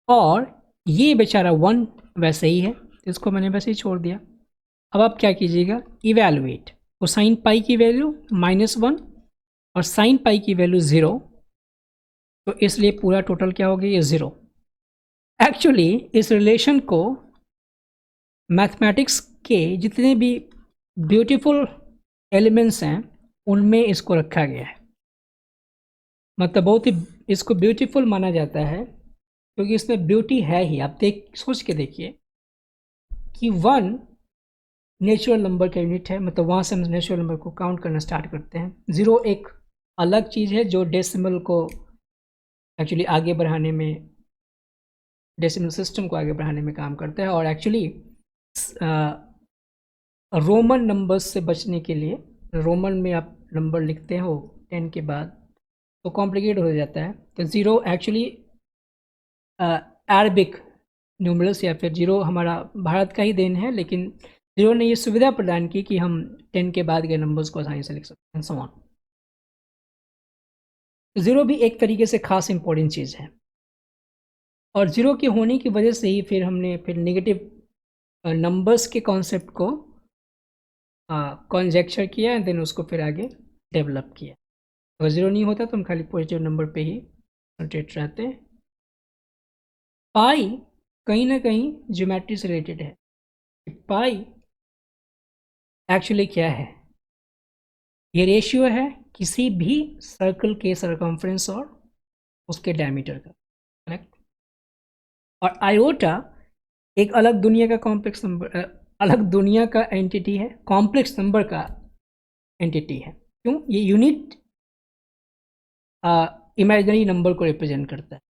और ये बेचारा 1 वैसे ही है, इसको मैंने वैसे ही छोड़ दिया। अब आप क्या कीजिएगा? इवेलुएट कोसाइन पाई की वैल्यू -1 और साइन पाई की वैल्यू 0, तो इसलिए पूरा टोटल क्या हो गया? ये 0। एक्चुअली इस रिलेशन को मैथमेटिक्स के जितने भी ब्यूटीफुल एलिमेंट्स हैं उनमें इसको रखा गया है। मतलब बहुत ही इसको ब्यूटीफुल माना जाता है क्योंकि इसमें ब्यूटी है ही। आप सोच के देखिए कि 1 नेचुरल नंबर का यूनिट है, मतलब वहाँ से हम नेचुरल नंबर को काउंट करना स्टार्ट करते हैं। 0 एक अलग चीज़ है जो डेसिमल को एक्चुअली आगे बढ़ाने में, डेसिमल सिस्टम को आगे बढ़ाने में काम करता है। और एक्चुअली रोमन नंबर्स से बचने के लिए, रोमन में आप नंबर लिखते हो 10 के बाद तो कॉम्प्लिकेट हो जाता है। तो 0 एक्चुअली अरबिक न्यूमरल्स या फिर 0 हमारा भारत का ही देन है, लेकिन 0 ने ये सुविधा प्रदान की कि हम 10 के बाद के नंबर्स को आसानी से लिख सकते हैं, सो ऑन। तो 0 भी एक तरीके से खास इंपॉर्टेंट चीज़ है। और ज़ीरो के होने की वजह से ही फिर हमने फिर नेगेटिव नंबर्स के कॉन्सेप्ट को कॉन्जेक्चर किया एंड देन उसको फिर आगे डेवलप किया। अगर ज़ीरो नहीं होता तो हम खाली पॉजिटिव नंबर पे ही कंसंट्रेट रहते हैं। पाई कहीं ना कहीं ज्योमेट्री से रिलेटेड है। पाई एक्चुअली क्या है? ये रेशियो है किसी भी सर्कल के सरकमफ्रेंस और उसके डायमीटर का, करेक्ट। और आयोटा एक अलग दुनिया का कॉम्प्लेक्स नंबर, अलग दुनिया का एंटिटी है, कॉम्प्लेक्स नंबर का एंटिटी है। क्यों? ये यूनिट इमेजिनरी नंबर को रिप्रेजेंट करता है।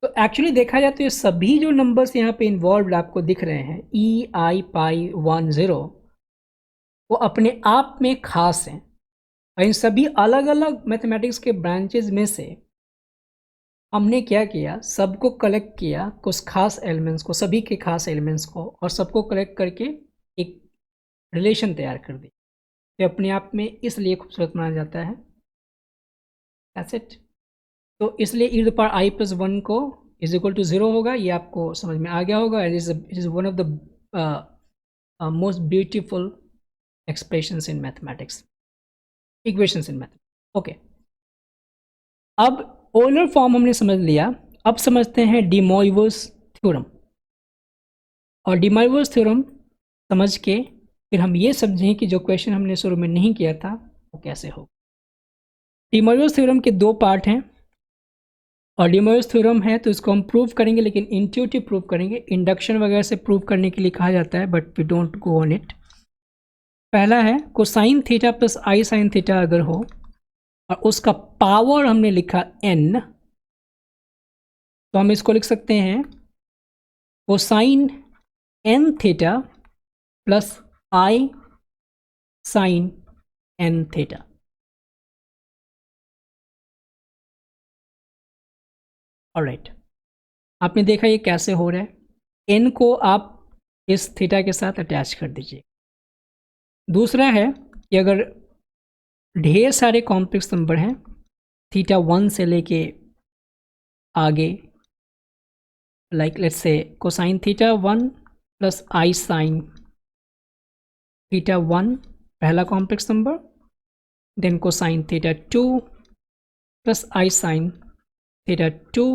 तो एक्चुअली देखा जाए तो ये सभी जो नंबर्स यहाँ पे इन्वॉल्व आपको दिख रहे हैं, ई आई पाई 1 0, वो अपने आप में खास हैं। और इन सभी अलग अलग मैथमेटिक्स के ब्रांचेज में से हमने क्या किया, सबको कलेक्ट किया, कुछ खास एलिमेंट्स को, सभी के खास एलिमेंट्स को, और सबको कलेक्ट करके एक रिलेशन तैयार कर दी। ये अपने आप में इसलिए खूबसूरत माना जाता है। That's it. तो इसलिए ई द पावर आई प्लस 1 को इज इक्वल टू 0 होगा। ये आपको समझ में आ गया होगा। It is one of the most beautiful expressions in mathematics, equations in mathematics. Okay, अब ओलर फॉर्म हमने समझ लिया। अब समझते हैं डी मोइवस थ्योरम। और डी मोइवस थ्योरम समझ के फिर हम ये समझें कि जो क्वेश्चन हमने शुरू में नहीं किया था वो कैसे हो। डी मोइवस थ्योरम के दो पार्ट हैं। और डी मोइवस थ्योरम है तो इसको हम प्रूव करेंगे, लेकिन इंट्यूटिव प्रूव करेंगे। इंडक्शन वगैरह से प्रूव करने के लिए कहा जाता है, but we don't go on it. पहला है cosine theta plus i sine theta अगर हो और उसका पावर हमने लिखा n, तो हम इसको लिख सकते हैं cosine n theta plus i sign n theta. Alright, आपने देखा ये कैसे हो रहा है। n को आप इस थीटा के साथ अटैच कर दीजिए। दूसरा है कि अगर ढेर सारे कॉम्प्लेक्स नंबर हैं थीटा 1 से लेके आगे, like let's say cosine theta 1 plus i sine theta 1 पहला complex number, then cosine theta 2 plus i sine theta 2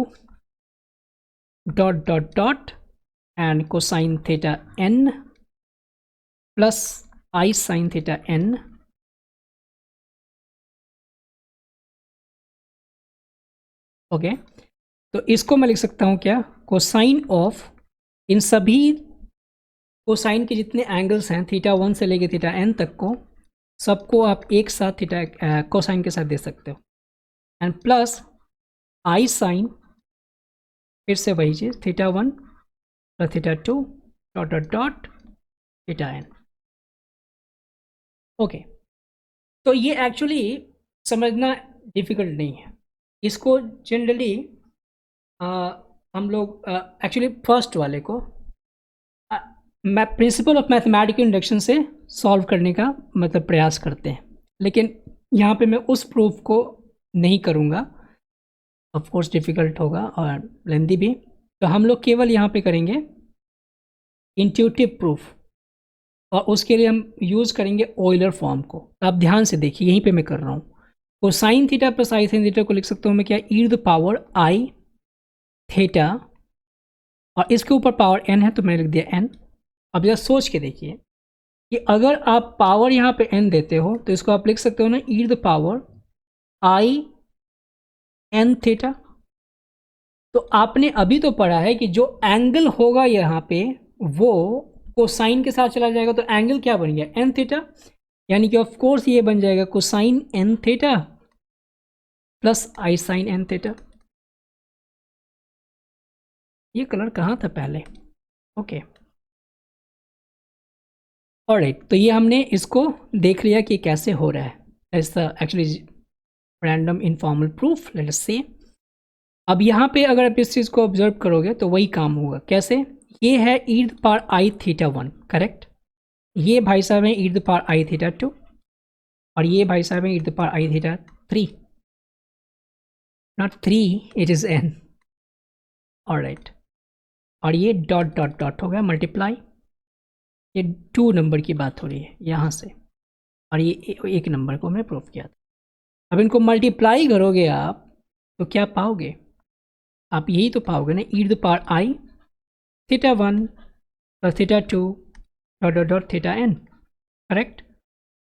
dot dot dot and cosine theta n plus i sine theta n। Okay, तो इसको मैं लिख सकता हूँ क्या, कोसाइन ऑफ इन सभी कोसाइन के जितने एंगल्स हैं थीटा 1 से लेके थीटा n तक को, सबको आप एक साथ थीटा कोसाइन के साथ दे सकते हो। एंड प्लस आई साइन, फिर से वही चीज़, theta 1 plus theta 2 dot dot dot theta n। Okay, तो ये एक्चुअली समझना डिफ़िकल्ट नहीं है। इसको जनरली हम लोग एक्चुअली फर्स्ट वाले को प्रिंसिपल ऑफ मैथमेटिकल इंडक्शन से सॉल्व करने का मतलब प्रयास करते हैं, लेकिन यहाँ पे मैं उस प्रूफ को नहीं करूँगा, ऑफ कोर्स डिफ़िकल्ट होगा और लेंदी भी। तो हम लोग केवल यहाँ पे करेंगे इंट्यूटिव प्रूफ, और उसके लिए हम यूज़ करेंगे ऑयलर फॉर्म को। आप ध्यान से देखिए, यहीं पे मैं कर रहा हूँ। Cosine theta plus i sine theta को लिख सकता हूँ मैं क्या, ई द पावर आई थीटा, और इसके ऊपर पावर n है तो मैंने लिख दिया n। अब जरा सोच के देखिए कि अगर आप पावर यहाँ पे n देते हो तो इसको आप लिख सकते हो ना, e the power i n theta. तो आपने अभी तो पढ़ा है कि जो एंगल होगा यहाँ पे वो कोसाइन के साथ चला जाएगा, तो एंगल क्या बन गया, n थीटा। यानी कि ऑफ कोर्स ये बन जाएगा cosine n theta plus i sign n theta. ये कलर कहाँ था पहले? ओके, ऑलराइट, तो ये हमने इसको देख लिया कि कैसे हो रहा है। That's the actually random informal proof, let us see. अब यहाँ पे अगर आप इस चीज़ को ऑब्जर्व करोगे तो वही काम होगा। कैसे? ये है e the power i theta 1, correct. ये भाई साहब है e the power i theta 2, और ये भाई साहब है e the power i theta 3। Not 3, it is n। Alright, और ये डॉट डॉट डॉट हो गया मल्टीप्लाई, ये 2 नंबर की बात हो रही है यहाँ से, और ये 1 नंबर को हमने प्रूव किया था। अब इनको मल्टीप्लाई करोगे आप तो क्या पाओगे, आप यही तो पाओगे ना, e to the power i theta 1 plus theta 2 dot dot dot theta n, correct.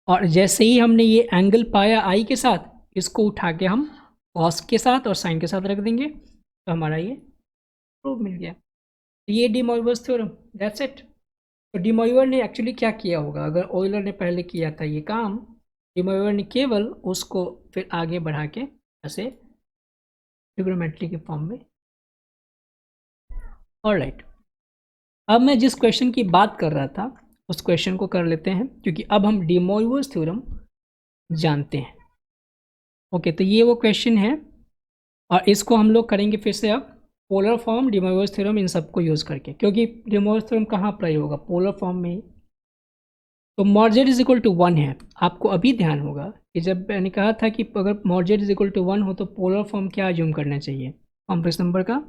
और जैसे ही हमने ये एंगल पाया आई के साथ, इसको उठा के हम कॉस के साथ और साइन के साथ रख देंगे, तो हमारा ये प्रूफ मिल गया। ये D Moivre's theorem, that's it. तो डी मोइवर ने एक्चुअली क्या किया होगा, अगर ऑयलर ने पहले किया था ये काम, डी मोइवर ने केवल उसको फिर आगे बढ़ा के ऐसे ट्रिग्नोमेट्री के फॉर्म में। ऑलराइट, अब मैं जिस क्वेश्चन की बात कर रहा था उस क्वेश्चन को कर लेते हैं, क्योंकि अब हम डी मोइवर्स थ्योरम जानते हैं। ओके, तो ये वो क्वेश्चन है, और इसको हम लोग करेंगे फिर से अब polar form, de Moivre's theorem, इन सबको यूज़ करके, क्योंकि डी मोइवर्स थ्योरम कहाँ अप्लाई होगा, पोलर फॉर्म में ही। तो mod z is equal to 1 है, आपको अभी ध्यान होगा कि जब मैंने कहा था कि अगर mod z is equal to 1 हो तो पोलर फॉर्म क्या अज्यूम करना चाहिए कॉम्प्लेक्स नंबर का,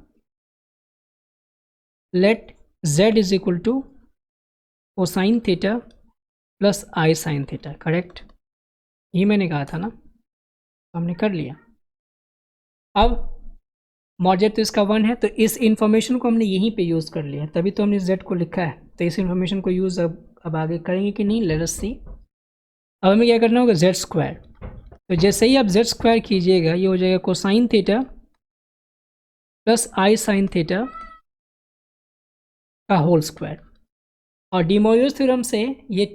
let z is equal to cosine theta plus i sine theta, correct. ये मैंने कहा था ना, तो हमने कर लिया। अब मॉड z तो इसका 1 है, तो इस इंफॉर्मेशन को हमने यहीं पे यूज़ कर लिया, तभी तो हमने z को लिखा है। तो इस इंफॉर्मेशन को यूज़ अब आगे करेंगे कि नहीं, लेट अस सी। अब हमें क्या करना होगा, z स्क्वायर। तो जैसे ही आप z स्क्वायर कीजिएगा, ये हो जाएगा cosine theta plus i sine theta का होल स्क्वायर, और डी मोइवर्स थ्योरम से ये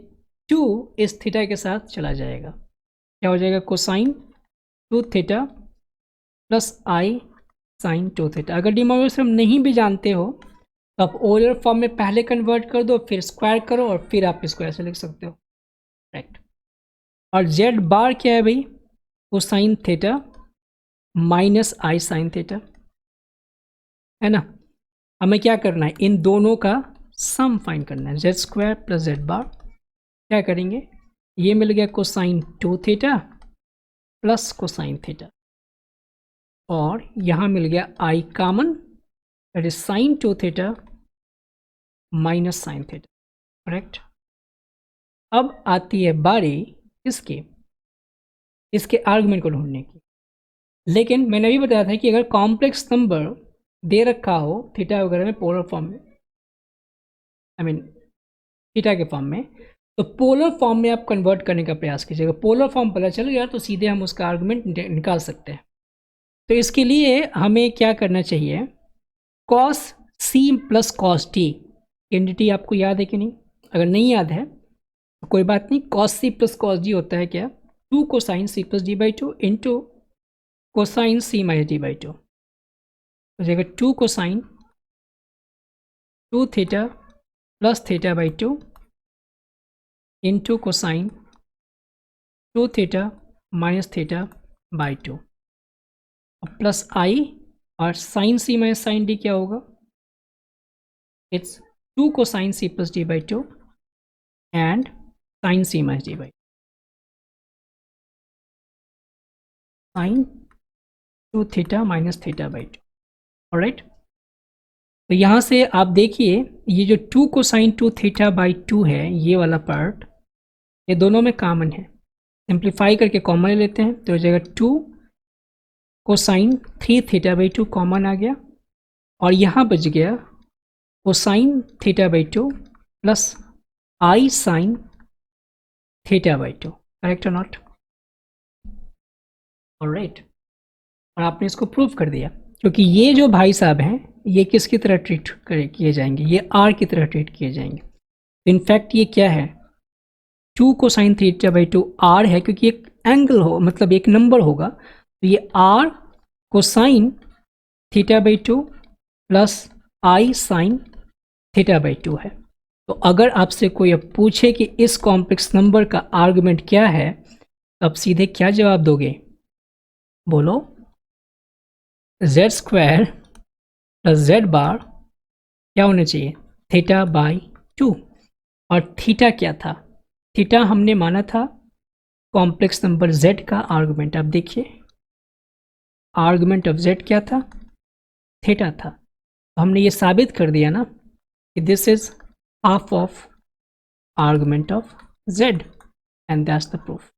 2 इस थीटा के साथ चला जाएगा, क्या हो जाएगा, cosine 2 theta plus i sign 2 theta. अगर डी मोइवर्स थ्योरम नहीं भी जानते हो तो आप ओलर फॉर्म में पहले कन्वर्ट कर दो, फिर स्क्वायर करो, और फिर आप इसको ऐसे लिख सकते हो, राइट। और जेड बार क्या है भाई, कोसाइन थीटा माइनस आई साइन थीटा, है ना। हमें क्या करना है, इन दोनों का सम फाइंड करना है, z square plus z bar. क्या करेंगे, ये मिल गया cosine 2 theta plus cosine theta, और यहाँ मिल गया i common, that is sine 2 theta minus sine theta, correct. अब आती है बारी इसके आर्गुमेंट को ढूंढने की। लेकिन मैंने अभी बताया था कि अगर कॉम्प्लेक्स नंबर दे रखा हो थीटा वगैरह में पोलर फॉर्म में, आई मीन थीटा के फॉर्म में, तो पोलर फॉर्म में आप कन्वर्ट करने का प्रयास कीजिएगा। पोलर फॉर्म पता चल गया तो सीधे हम उसका आर्गुमेंट निकाल सकते हैं। तो इसके लिए हमें क्या करना चाहिए, cos c plus cos t, एनडीटी आपको याद है कि नहीं, अगर नहीं याद है तो कोई बात नहीं, cos c plus cos d होता है क्या, 2 cosine c plus d by 2 into cosine c minus d by 2, हो जाएगा 2 cosine 2 theta plus theta by 2 into cosine 2 theta minus theta by 2, plus i, और sine c minus sine d क्या होगा, it's 2 cosine c plus d by 2 and sine c minus d by sine 2 theta minus theta by 2, alright. तो यहाँ से आप देखिए, ये जो 2 कोसाइन 2 थीटा बाई 2 है, ये वाला पार्ट, ये दोनों में कॉमन है, सिंप्लीफाई करके कॉमन ले लेते हैं, तो हो जाएगा 2 कोसाइन 3 थीटा बाई 2 कॉमन आ गया, और यहाँ बच गया cosine theta by 2 plus i sine theta by 2, correct और नॉट, ऑलराइट। और आपने इसको प्रूव कर दिया, क्योंकि ये जो भाई साहब हैं ये किसकी तरह ट्रीट किए जाएंगे, ये आर की तरह ट्रीट किए जाएंगे। इनफैक्ट ये क्या है, 2 कोसाइन थीटा बाई 2 आर है, क्योंकि एक एंगल हो, मतलब एक नंबर होगा, तो ये r cosine theta by 2 plus i sine theta by 2 है। तो अगर आपसे कोई अब पूछे कि इस कॉम्प्लेक्स नंबर का आर्गुमेंट क्या है, तो आप सीधे क्या जवाब दोगे, बोलो Z square plus z bar क्या होना चाहिए, थीटा बाई 2। और थीटा क्या था, थीटा हमने माना था कॉम्प्लेक्स नंबर z का आर्गुमेंट। आप देखिए आर्गुमेंट ऑफ z क्या था, थीटा था, तो हमने ये साबित कर दिया ना कि this is half of argument of z and that's the proof.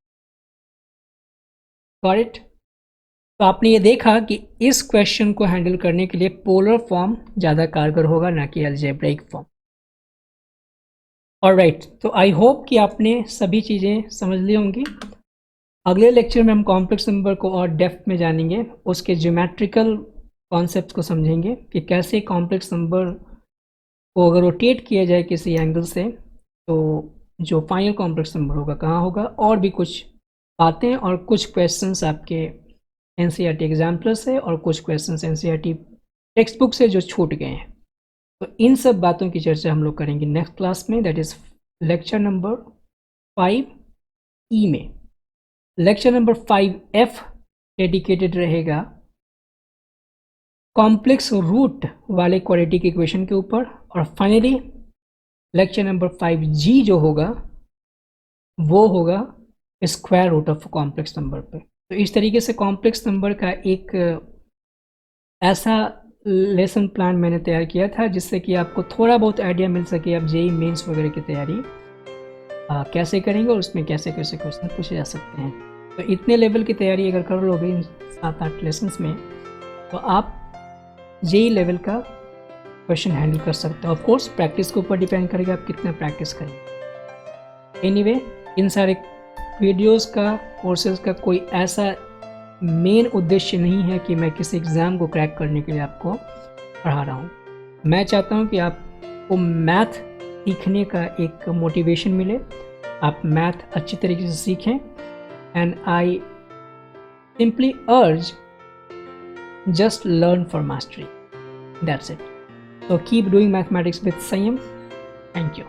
Got it? तो आपने ये देखा कि इस क्वेश्चन को हैंडल करने के लिए पोलर फॉर्म ज़्यादा कारगर होगा, ना कि अलजेब्रिक फॉर्म। ऑलराइट, तो आई होप कि आपने सभी चीज़ें समझ ली होंगी। अगले लेक्चर में हम कॉम्प्लेक्स नंबर को और डेप्थ में जानेंगे, उसके ज्योमेट्रिकल कॉन्सेप्ट को समझेंगे कि कैसे कॉम्प्लेक्स नंबर को अगर रोटेट किया जाए किसी एंगल से तो जो फाइनल कॉम्प्लेक्स नंबर होगा कहाँ होगा, और भी कुछ बातें और कुछ क्वेश्चंस आपके एनसीईआरटी एग्जाम प्लस से और कुछ क्वेश्चंस एनसीईआरटी टेक्स्ट बुक से जो छूट गए हैं। तो इन सब बातों की चर्चा हम लोग करेंगे नेक्स्ट क्लास में, that is lecture number 5E में। लेक्चर नंबर 5F डेडिकेटेड रहेगा कॉम्प्लेक्स रूट वाले क्वाड्रेटिक इक्वेशन के ऊपर, और फाइनली लेक्चर नंबर 5G जो होगा वो होगा square root of complex number पे। तो इस तरीके से कॉम्प्लेक्स नंबर का एक ऐसा लेसन प्लान मैंने तैयार किया था जिससे कि आपको थोड़ा बहुत आइडिया मिल सके आप जेईई मेंस वगैरह की तैयारी कैसे करेंगे और उसमें कैसे कैसे क्वेश्चन पूछे जा सकते हैं। तो इतने लेवल की तैयारी अगर कर लोगे इन 7-8 लेसन्स में तो आप जेईई लेवल का क्वेश्चन हैंडल कर सकते हो। ऑफ कोर्स प्रैक्टिस के ऊपर डिपेंड करेगा आप कितना प्रैक्टिस करेंगे। एनीवे, इन सारे वीडियोस का कोर्सेज का कोई ऐसा मेन उद्देश्य नहीं है कि मैं किसी एग्ज़ाम को क्रैक करने के लिए आपको पढ़ा रहा हूँ। मैं चाहता हूँ कि आपको मैथ सीखने का एक मोटिवेशन मिले, आप मैथ अच्छी तरीके से सीखें, एंड आई सिंपली अर्ज just learn for mastery. That's it. So keep doing mathematics with Sanyam. Thank you.